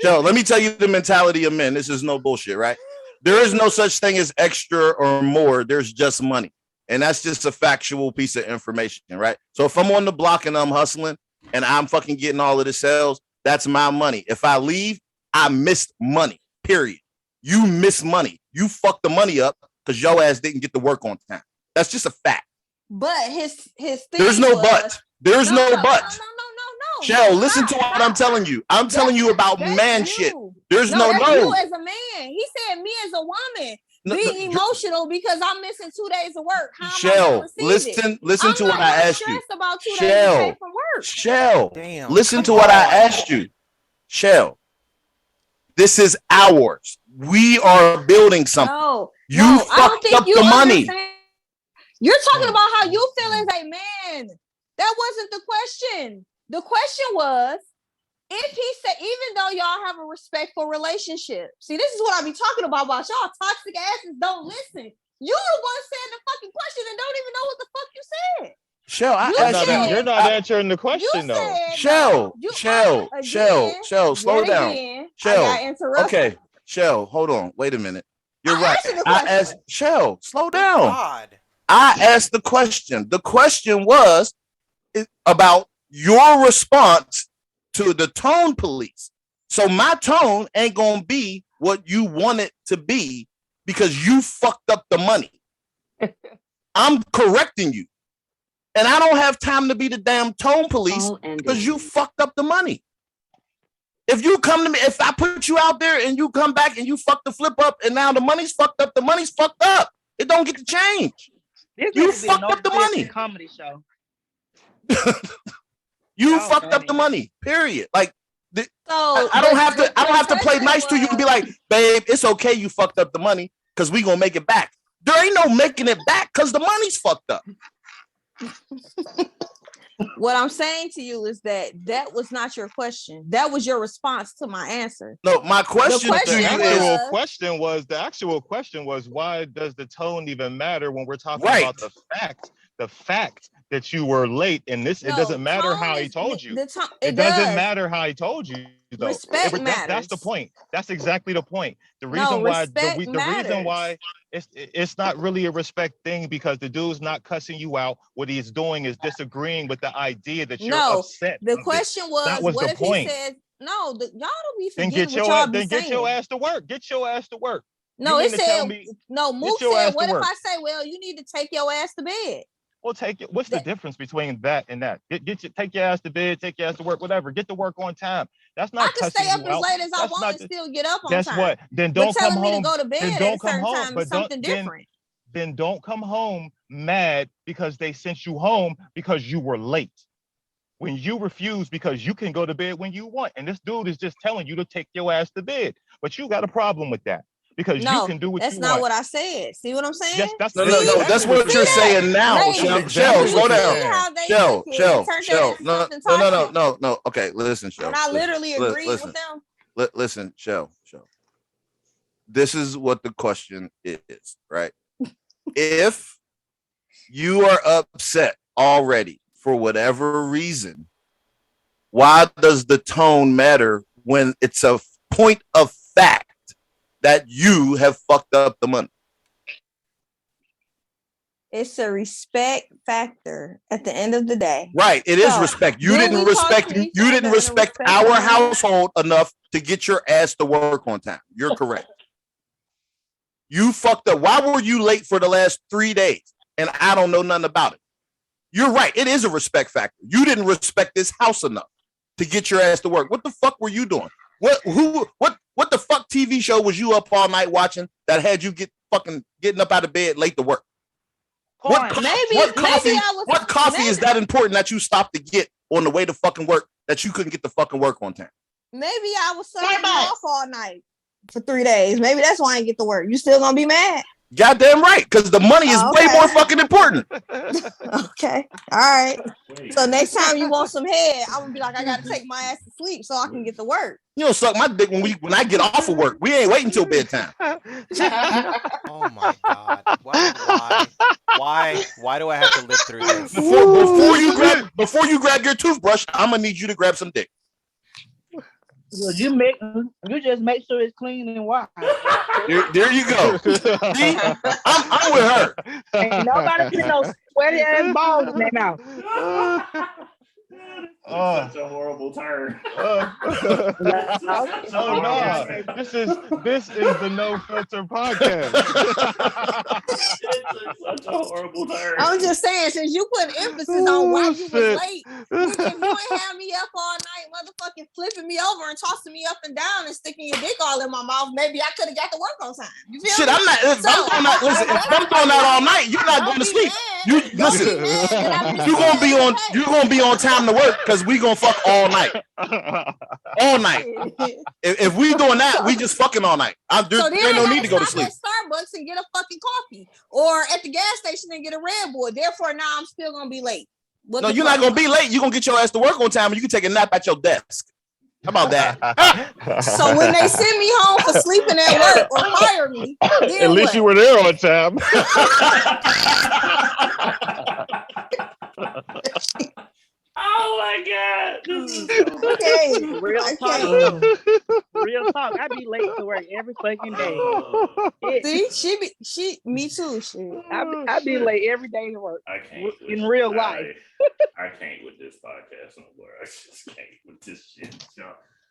Speaker 1: Shell, let me tell you the mentality of men. This is no bullshit, right? There is no such thing as extra or more. There's just money, and that's just a factual piece of information, right? So if I'm on the block and I'm hustling and I'm fucking getting all of the sales, that's my money. If I leave, I missed money, period. You missed money. You fucked the money up because your ass didn't get to work on time. That's just a fact.
Speaker 3: But his thing
Speaker 1: There's no but. There's no but.
Speaker 3: No.
Speaker 1: Shell, listen to what I'm telling you. I'm telling you about man shit. There's no.
Speaker 3: You as a man. He said me as a woman being emotional because I'm missing 2 days of work. How
Speaker 1: Shell, listen to what I asked you.
Speaker 3: About 2 days of pay from work.
Speaker 1: Shell, listen to what I asked you. Shell, this is ours. We are building something. You fucked up the money.
Speaker 3: You're talking about how you feel as a man. That wasn't the question. The question was, if he said, even though y'all have a respectful relationship. See, this is what I be talking about y'all toxic asses don't listen. You the one saying the fucking question and don't even know what the fuck you said.
Speaker 1: Shell,
Speaker 9: you're not answering the question though.
Speaker 1: Shell, slow down. Shell, okay. Shell, hold on. Wait a minute. You're right. I asked Shell, slow down.
Speaker 8: God.
Speaker 1: I asked the question. The question was about your response to the tone police. So my tone ain't gonna be what you want it to be because you fucked up the money. I'm correcting you. And I don't have time to be the damn tone police because you fucked up the money. If you come to me, if I put you out there and you come back and you fuck the flip up and now the money's fucked up, the money's fucked up. It don't get to change. You fucked up the money.
Speaker 7: Comedy show.
Speaker 1: You fucked up the money. Period. Like I don't have to play nice to you and be like, babe, it's okay you fucked up the money because we gonna make it back. There ain't no making it back because the money's fucked up.
Speaker 3: What I'm saying to you is that was not your question. That was your response to my answer.
Speaker 1: No, my question.
Speaker 9: The actual question was, why does the tone even matter when we're talking about the fact that you were late? And it doesn't matter how he told you. It doesn't matter how he told you. Though.
Speaker 3: Respect matters.
Speaker 9: That's the point. That's exactly the point. The reason why it's not really a respect thing because the dude's not cussing you out. What he's doing is disagreeing with the idea that you're upset.
Speaker 3: The question was what if he said y'all don't be forgetting what y'all be saying.
Speaker 9: Then get your ass to work. Get your ass to work.
Speaker 3: No, it said Mook said, what if I say, well, you need to take your ass to bed?
Speaker 9: Well, take it. What's the difference between that and that? Take your ass to bed, take your ass to work, whatever. Get to work on time. That's not.
Speaker 3: I can stay up as late as I want and still get up on time.
Speaker 9: Guess what? Then don't come home. Me to go to bed
Speaker 3: at a certain time is something different.
Speaker 9: Then don't come home mad because they sent you home because you were late. When you refuse because you can go to bed when you want, and this dude is just telling you to take your ass to bed, but you got a problem with that. Because you can do what you want.
Speaker 3: That's not what I said. See what I'm saying?
Speaker 9: Yes, that's
Speaker 1: that's what you're saying now. Shell, slow down. Shell. No. Okay, listen, Shell.
Speaker 3: And I literally agree with them.
Speaker 1: Listen, Shell. This is what the question is, right? If you are upset already for whatever reason, why does the tone matter when it's a point of fact that you have fucked up the money?
Speaker 3: It's a respect factor at the end of the day.
Speaker 1: Right. It is respect. You didn't respect our household enough to get your ass to work on time. You're correct. You fucked up. Why were you late for the last 3 days? And I don't know nothing about it. You're right. It is a respect factor. You didn't respect this house enough to get your ass to work. What the fuck were you doing? What the fuck TV show was you up all night watching that had you getting up out of bed late to work? What coffee is that important that you stopped to get on the way to fucking work that you couldn't get the fucking work on time?
Speaker 3: Maybe I was sucking off all night for 3 days. Maybe that's why I didn't get to work. You still gonna be mad?
Speaker 1: Goddamn right, because the money is way more fucking important.
Speaker 3: Okay, all right. So next time you want some head, I'm gonna be like, I gotta take my ass to sleep so I can get to work.
Speaker 1: You don't suck my dick when I get off of work. We ain't waiting until bedtime.
Speaker 8: Oh my god! Why do I have to live through this?
Speaker 1: Before you grab your toothbrush, I'm gonna need you to grab some dick.
Speaker 7: Well, you just make sure it's clean and washed.
Speaker 1: There you go. See, I'm with her.
Speaker 7: Ain't nobody put no sweaty ass balls in their mouth.
Speaker 4: such a horrible turn.
Speaker 9: This is the No Filter podcast.
Speaker 4: It's such a horrible turn.
Speaker 3: I'm just saying, since you put emphasis on why you was late, which if you ain't have me up all night, motherfucking flipping me over and tossing me up and down and sticking your dick all in my mouth, maybe I could have got to work on time. You feel me?
Speaker 1: I'm not. If I'm doing that all night, you're not going to sleep. You listen. You're gonna be on time to work because we gonna fuck all night. All night. If we doing that, we just fucking all night. There's no need to go to sleep.
Speaker 3: At Starbucks and get a fucking coffee, or at the gas station and get a Red Bull. Therefore, now I'm still gonna be late.
Speaker 1: No, you're not gonna be late. You're gonna get your ass to work on time, and you can take a nap at your desk. How about that?
Speaker 3: So when they send me home for sleeping at work or fire me,
Speaker 9: at least you were there on time.
Speaker 4: Oh my God.
Speaker 3: Okay.
Speaker 7: Real talk. I be late to work every fucking day.
Speaker 3: See, me too. Shit.
Speaker 7: I be late every day to work.
Speaker 4: I can't
Speaker 7: in real life.
Speaker 4: I can't with this podcast no more. I just can't with this shit.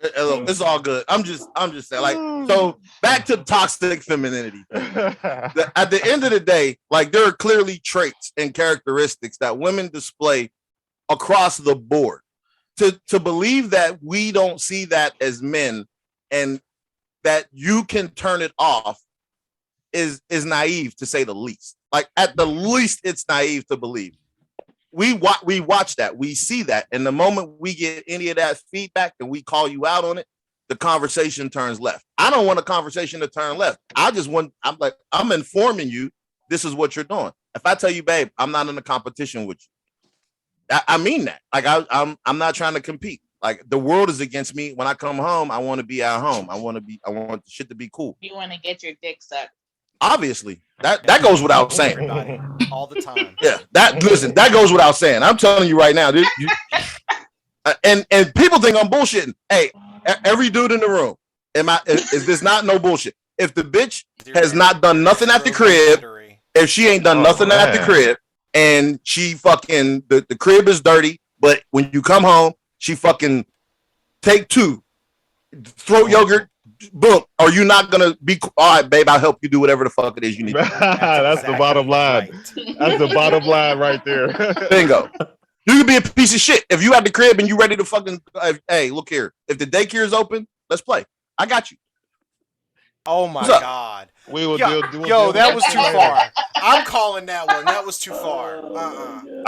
Speaker 1: It's all good. I'm just saying, like, so back to toxic femininity. At the end of the day, like, there are clearly traits and characteristics that women display across the board. To believe that we don't see that as men and that you can turn it off is naive, to say the least. Like, at the least, it's naive to believe. We watch that, we see that, and the moment we get any of that feedback and we call you out on it, the conversation turns left. I don't want a conversation to turn left. I'm informing you this is what you're doing. If I tell you, babe, I'm not in a competition with you, I mean that. Like, I'm not trying to compete. Like, the world is against me. When I come home, I want to be at home. I want the shit to be cool.
Speaker 6: You want to get your dick sucked.
Speaker 1: Obviously, that goes without saying.
Speaker 8: Everybody, all the time.
Speaker 1: Yeah, that goes without saying. I'm telling you right now, dude. And people think I'm bullshitting. Hey, every dude in the room, is this not no bullshit? If the bitch has not done nothing at the crib, if she ain't done nothing at the crib, and she fucking the crib is dirty, but when you come home, she fucking take two, throat yogurt. Boom. Are you not gonna be all right, babe? I'll help you do whatever the fuck it is you need.
Speaker 9: That's the bottom line. Right. That's the bottom line right there.
Speaker 1: Bingo. You can be a piece of shit if you at the crib and you ready to fucking. Hey, look here. If the daycare is open, let's play. I got you.
Speaker 8: Oh my God.
Speaker 9: We will
Speaker 8: Yo, that was too far. I'm calling that one. That was too far.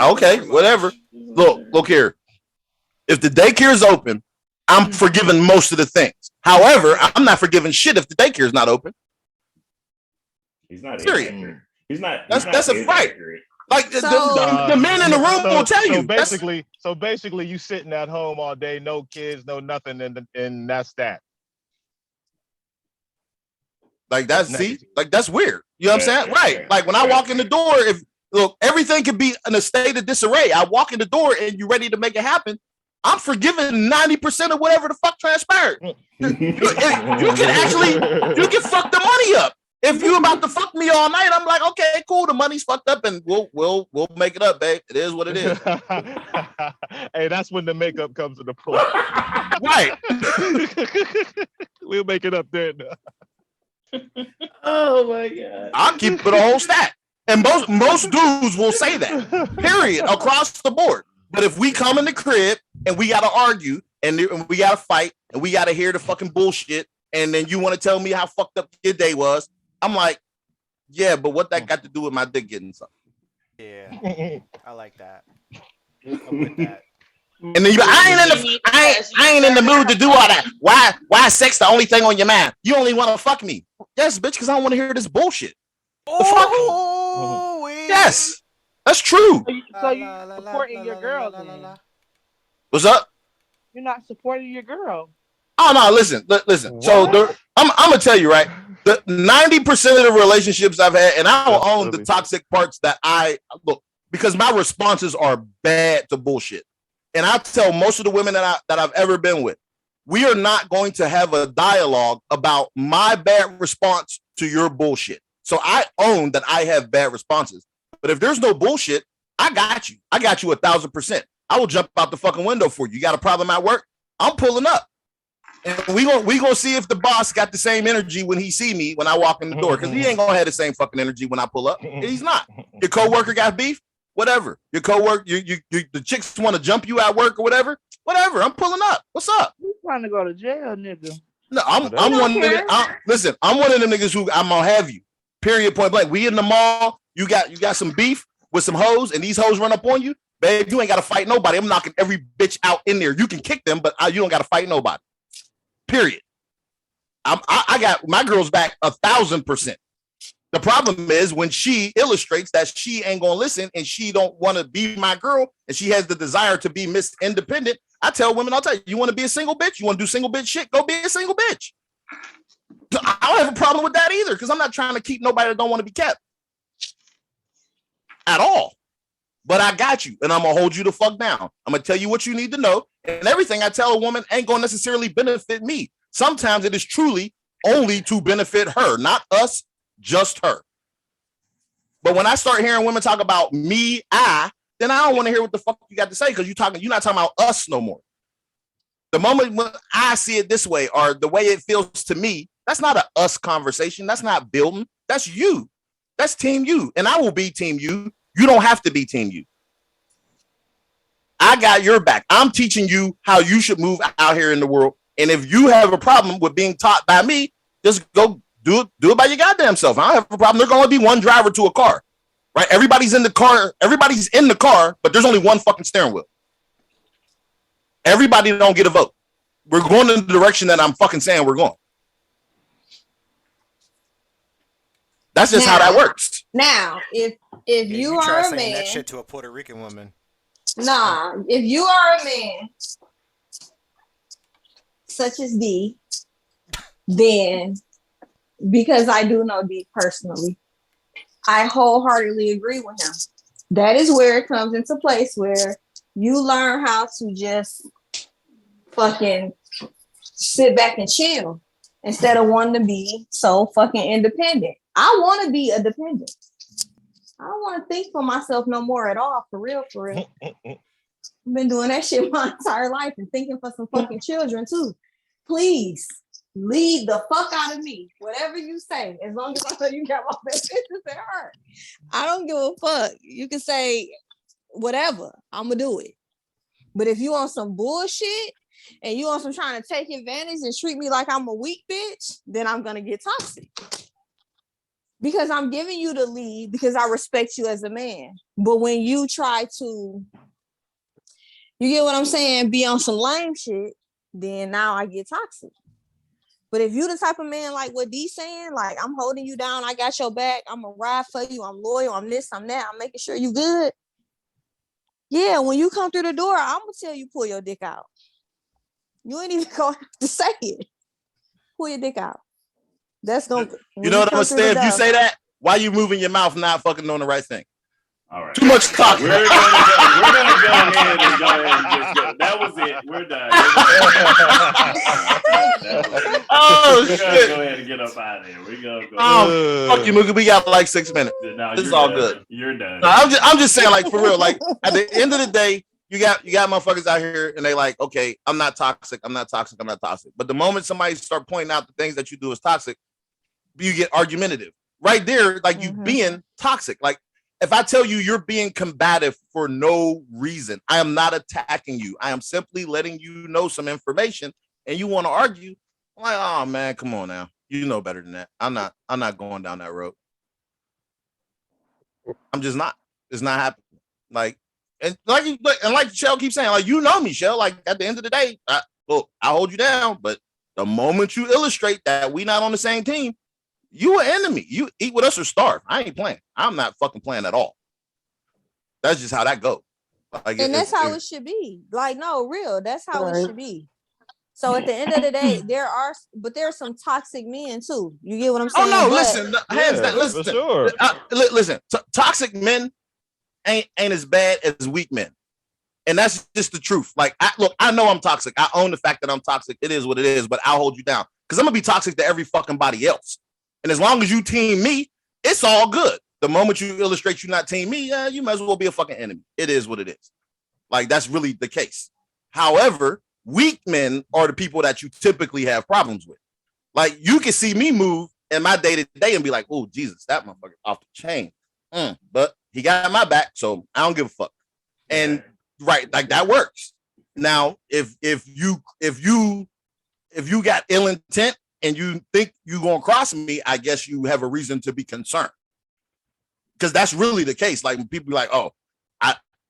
Speaker 1: Okay, whatever. Look here. If the daycare is open, I'm forgiving most of the things. However, I'm not forgiving shit if the daycare is not open.
Speaker 4: He's not
Speaker 1: serious.
Speaker 4: He's not.
Speaker 1: That's a fight. Like the men in the room will tell you.
Speaker 9: So basically, you sitting at home all day, no kids, no nothing, and that's that.
Speaker 1: Like that's weird. You know what I'm saying? Right. Like when I walk in the door, everything could be in a state of disarray. I walk in the door and you ready to make it happen. I'm forgiving 90% of whatever the fuck transpired. You can fuck the money up. If you about to fuck me all night, I'm like, okay, cool. The money's fucked up, and we'll make it up, babe. It is what it is.
Speaker 9: Hey, that's when the makeup comes into play.
Speaker 1: Right.
Speaker 9: We'll make it up there.
Speaker 4: Oh my God.
Speaker 1: I'll keep it a whole stack. And most dudes will say that. Period. Across the board. But if we come in the crib and we gotta argue and we gotta fight and we gotta hear the fucking bullshit, and then you want to tell me how fucked up your day was, I'm like, yeah, but what that got to do with my dick getting something?
Speaker 8: Yeah, I like that. I'm with that.
Speaker 1: And then I ain't in the mood to do all that. Why is sex the only thing on your mind? You only want to fuck me. Yes, bitch, because I don't want to hear this bullshit. The fuck? Yes. That's true.
Speaker 7: So you're supporting your girl then.
Speaker 1: What's up?
Speaker 7: You're not supporting your girl.
Speaker 1: Oh no, listen.
Speaker 7: What?
Speaker 1: So I'm gonna tell you, right? The 90% of the relationships I've had, and I will own the toxic parts that I look, because my responses are bad to bullshit. And I tell most of the women that I've ever been with, we are not going to have a dialogue about my bad response to your bullshit. So I own that I have bad responses. But if there's no bullshit, I got you. I got you 1,000%. I will jump out the fucking window for you. You got a problem at work? I'm pulling up. And we gonna see if the boss got the same energy when he see me when I walk in the door, because he ain't gonna have the same fucking energy when I pull up. He's not. Your coworker got beef, whatever. Your coworker, the chicks want to jump you at work or whatever. I'm pulling up. What's up?
Speaker 10: You trying to go to jail, nigga?
Speaker 1: No, I'm one of them. Listen, I'm one of them niggas who I'm gonna have you. Period. Point blank. We in the mall. You got some beef with some hoes, and these hoes run up on you, babe. You ain't gotta fight nobody. I'm knocking every bitch out in there. You can kick them, but you don't gotta fight nobody. Period. I got my girl's back 1,000%. The problem is when she illustrates that she ain't gonna listen and she don't want to be my girl and she has the desire to be Miss Independent. I tell women, I'll tell you want to be a single bitch? You want to do single bitch shit? Go be a single bitch. I don't have a problem with that either, because I'm not trying to keep nobody that don't want to be kept at all. But I got you, and I'm gonna hold you the fuck down. I'm gonna tell you what you need to know, and everything I tell a woman ain't gonna necessarily benefit me. Sometimes it is truly only to benefit her, not us, just her. But when I start hearing women talk about me, then I don't want to hear what the fuck you got to say, because you're not talking about us no more. The moment when I see it this way, or the way it feels to me, that's not a us conversation. That's not building. That's you. That's team you, and I will be team you. You don't have to be team you. I got your back. I'm teaching you how you should move out here in the world. And if you have a problem with being taught by me, just go do it by your goddamn self. I don't have a problem. There's going to be one driver to a car, right? Everybody's in the car, but there's only one fucking steering wheel. Everybody don't get a vote. We're going in the direction that I'm fucking saying we're going. That's just how that works.
Speaker 3: Now, if you are a man,
Speaker 8: that shit to a Puerto Rican woman.
Speaker 3: Nah, if you are a man such as D, then because I do know D personally, I wholeheartedly agree with him. That is where it comes into place, where you learn how to just fucking sit back and chill instead of wanting to be so fucking independent. I want to be a dependent. I don't want to think for myself no more at all. For real. I've been doing that shit my entire life and thinking for some fucking children too. Please leave the fuck out of me. Whatever you say, as long as I know you got my best interest at heart. I don't give a fuck. You can say whatever. I'm gonna do it. But if you on some bullshit and you on some trying to take advantage and treat me like I'm a weak bitch, then I'm gonna get toxic. Because I'm giving you the lead because I respect you as a man. But when you try to, you get what I'm saying, be on some lame shit, then now I get toxic. But if you the type of man like what D's saying, like I'm holding you down, I got your back, I'm gonna ride for you, I'm loyal, I'm this, I'm that, I'm making sure you good. Yeah, when you come through the door, I'm gonna tell you pull your dick out. You ain't even gonna have to say it. Pull your dick out. That's gonna.
Speaker 1: You know what I'm gonna say? If you say that, why you moving your mouth, not fucking doing the right thing?
Speaker 4: All right.
Speaker 1: Too much talking.
Speaker 4: We're gonna go ahead and just go. That was it. We're done.
Speaker 1: Oh
Speaker 4: we're
Speaker 1: shit!
Speaker 4: Gonna go ahead and get up out of here. We're gonna go.
Speaker 1: Fuck you, Mookie. We got like 6 minutes.
Speaker 4: No,
Speaker 1: this is all
Speaker 4: done.
Speaker 1: good.
Speaker 4: You're done.
Speaker 1: No, I'm just saying, like for real. Like at the end of the day, you got motherfuckers out here, and they like, okay, I'm not toxic. But the moment somebody start pointing out the things that you do as toxic, you get argumentative. Right there, like you being toxic. Like if I tell you you're being combative for no reason, I am not attacking you. I am simply letting you know some information, and you want to argue. I'm like, oh man, come on now. You know better than that. I'm not going down that road. I'm just not. It's not happening. Like, and like Shell keeps saying, like, you know me, Shell. Like at the end of the day, I hold you down. But the moment you illustrate that we not on the same team, you an enemy. You eat with us or starve. I ain't playing. I'm not fucking playing at all. That's just how that goes. Like,
Speaker 3: and that's how it should be. Like, no, real. That's how it should be. So at the end of the day, there are some toxic men too. You get what I'm saying?
Speaker 1: Oh no, listen, hands down, listen. For sure. Listen, toxic men ain't as bad as weak men. And that's just the truth. Like, I know I'm toxic. I own the fact that I'm toxic. It is what it is, but I'll hold you down. Because I'm going to be toxic to every fucking body else. And as long as you team me, it's all good. The moment you illustrate you're not team me, you might as well be a fucking enemy. It is what it is. Like that's really the case. However, weak men are the people that you typically have problems with. Like you can see me move in my day to day and be like, oh Jesus, that motherfucker off the chain. But he got my back, so I don't give a fuck. And right, like that works. Now, if you got ill intent and you think you're gonna cross me, I guess you have a reason to be concerned. Because that's really the case. Like when people be like, oh,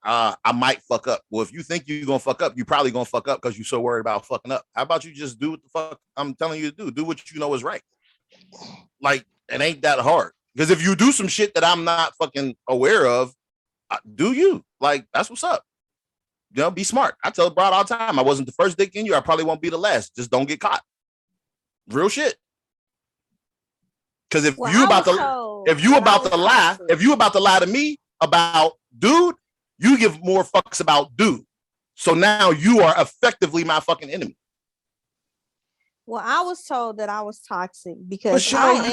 Speaker 1: I might fuck up. Well, if you think you're gonna fuck up, you're probably gonna fuck up because you're so worried about fucking up. How about you just do what the fuck I'm telling you to do? Do what you know is right. Like it ain't that hard. Because if you do some shit that I'm not fucking aware of, do you? Like that's what's up. You know, be smart. I tell Broad all the time, I wasn't the first dick in you. I probably won't be the last. Just don't get caught. Real shit. Because if you about to lie to me about dude, you give more fucks about dude. So now you are effectively my fucking enemy.
Speaker 3: Well, I was told that I was toxic because
Speaker 1: but Shell,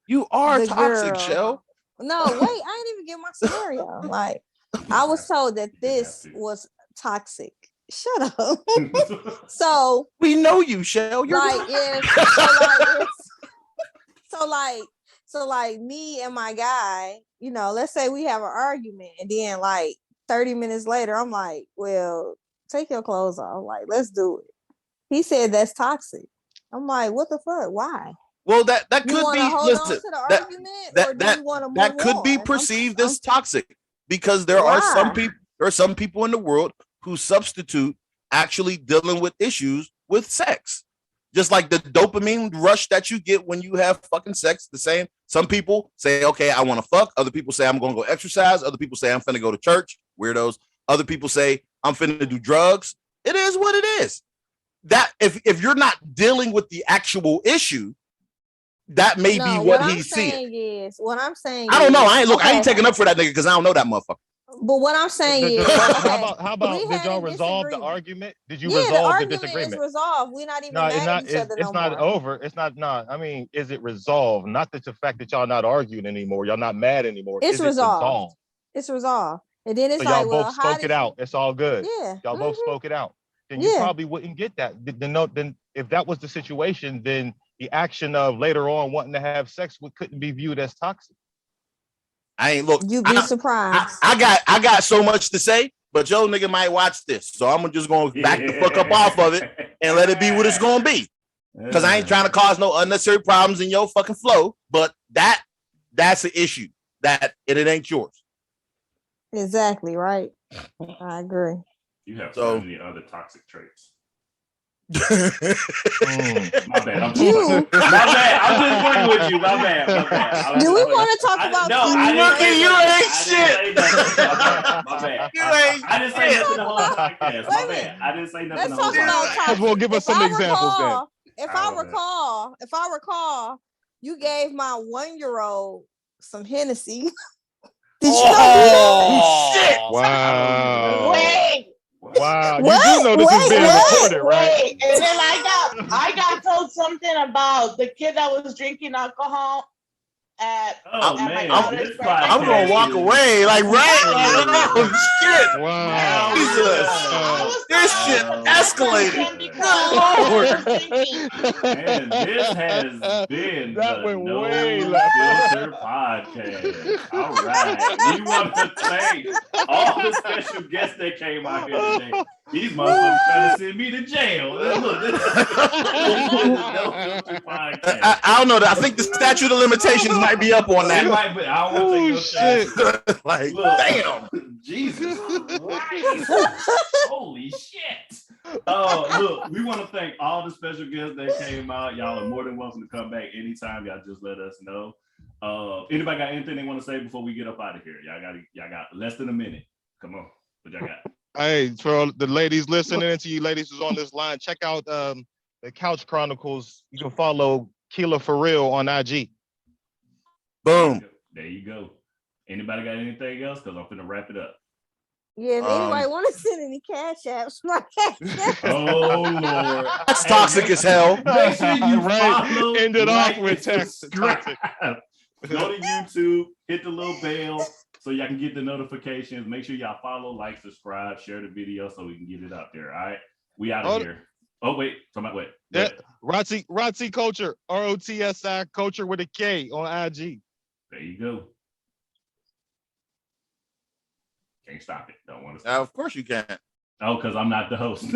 Speaker 1: you are toxic,
Speaker 3: girl.
Speaker 1: Shell.
Speaker 3: No, wait, I didn't even get my scenario. Like I was told that this was toxic. Shut up. So
Speaker 1: we know you, Shell. You're
Speaker 3: like so like me and my guy, you know, let's say we have an argument and then like 30 minutes later, I'm like, well, take your clothes off. Like, let's do it. He said that's toxic. I'm like, what the fuck? Why?
Speaker 1: Well, that could be
Speaker 3: listen, that
Speaker 1: could be perceived as toxic because there are some people in the world who substitute actually dealing with issues with sex. Just like the dopamine rush that you get when you have fucking sex, the same. Some people say, okay, I want to fuck. Other people say, I'm going to go exercise. Other people say, I'm finna go to church. Weirdos. Other people say, I'm finna do drugs. It is what it is. That if you're not dealing with the actual issue, that may be what he's seeing.
Speaker 3: What I'm saying
Speaker 1: I don't know. I ain't taking up for that nigga because I don't know that motherfucker.
Speaker 3: But what I'm saying is,
Speaker 9: how about did y'all resolve the argument? Did you resolve the disagreement?
Speaker 3: Is resolved. We're not even mad at each other
Speaker 9: it's not over. It's not. I mean, is it resolved? Not that the fact that y'all not arguing anymore, y'all not mad anymore.
Speaker 3: It's resolved. It's resolved. And then it's
Speaker 9: so
Speaker 3: like,
Speaker 9: y'all both spoke it out. It's all good.
Speaker 3: Yeah.
Speaker 9: Y'all both spoke it out. Then you probably wouldn't get that. Then if that was the situation, then the action of later on wanting to have sex couldn't be viewed as toxic.
Speaker 1: I ain't look.
Speaker 3: You'd be surprised.
Speaker 1: I got so much to say, but your nigga might watch this, so I'm just gonna back the fuck up off of it and let it be what it's gonna be. Because I ain't trying to cause no unnecessary problems in your fucking flow. But that's an issue that it ain't yours.
Speaker 3: Exactly right. I agree.
Speaker 4: You have so many other toxic traits. My bad. I'm just working with you. My bad.
Speaker 3: Do we want to talk about?
Speaker 4: No,
Speaker 1: you ain't shit.
Speaker 4: My bad. You ain't. I didn't say nothing the whole podcast. My bad. I didn't say nothing the whole podcast.
Speaker 9: Well, give us some examples then.
Speaker 3: If I recall, you gave my 1-year-old some Hennessy. Did you know
Speaker 1: shit!
Speaker 9: Wow.
Speaker 6: Wait.
Speaker 9: Wow, you do know this is being recorded, right?
Speaker 6: Wait, and then I got told something about the kid that was drinking alcohol at my daughter's birthday.
Speaker 1: I'm gonna walk away, like shit!
Speaker 9: Wow,
Speaker 1: Jesus, this shit escalated.
Speaker 4: And this has been
Speaker 9: that went
Speaker 4: No
Speaker 9: way
Speaker 4: Filter podcast. All right, we want to thank all the special guests that came out here today. These motherfuckers trying to send me to jail. Look, this is No Filter podcast.
Speaker 1: I don't know. I think the statute of limitations might be up on that.
Speaker 4: It might be. I don't want to take no chance.
Speaker 1: Like,
Speaker 4: look,
Speaker 1: damn.
Speaker 4: Jesus Christ. Holy shit. Look, we want to thank all the special guests that came out. Y'all are more than welcome to come back anytime. Y'all just let us know. Anybody got anything they want to say before we get up out of here? Y'all got less than a minute. Come on. What y'all got?
Speaker 9: Hey, for the ladies listening, to you ladies who's on this line, check out the Couch Chronicles. You can follow Keela for real on IG.
Speaker 1: Boom.
Speaker 4: There you go. Anybody got anything else? Because I'm finna wrap it up.
Speaker 3: Yeah, if anybody want to send any cash apps, my cash app.
Speaker 4: Oh Lord,
Speaker 1: that's toxic as hell.
Speaker 4: Make sure you follow.
Speaker 9: Ended off with text.
Speaker 4: Go to YouTube, hit the little bell, so y'all can get the notifications. Make sure y'all follow, like, subscribe, share the video so we can get it out there. All right, we out of here. Oh wait, wait.
Speaker 9: Yeah, RotsiKulture, ROTSI culture with a K on IG.
Speaker 4: There you go. Can't stop it. Don't want to.
Speaker 1: Of course you can't.
Speaker 4: Oh, because I'm not the host.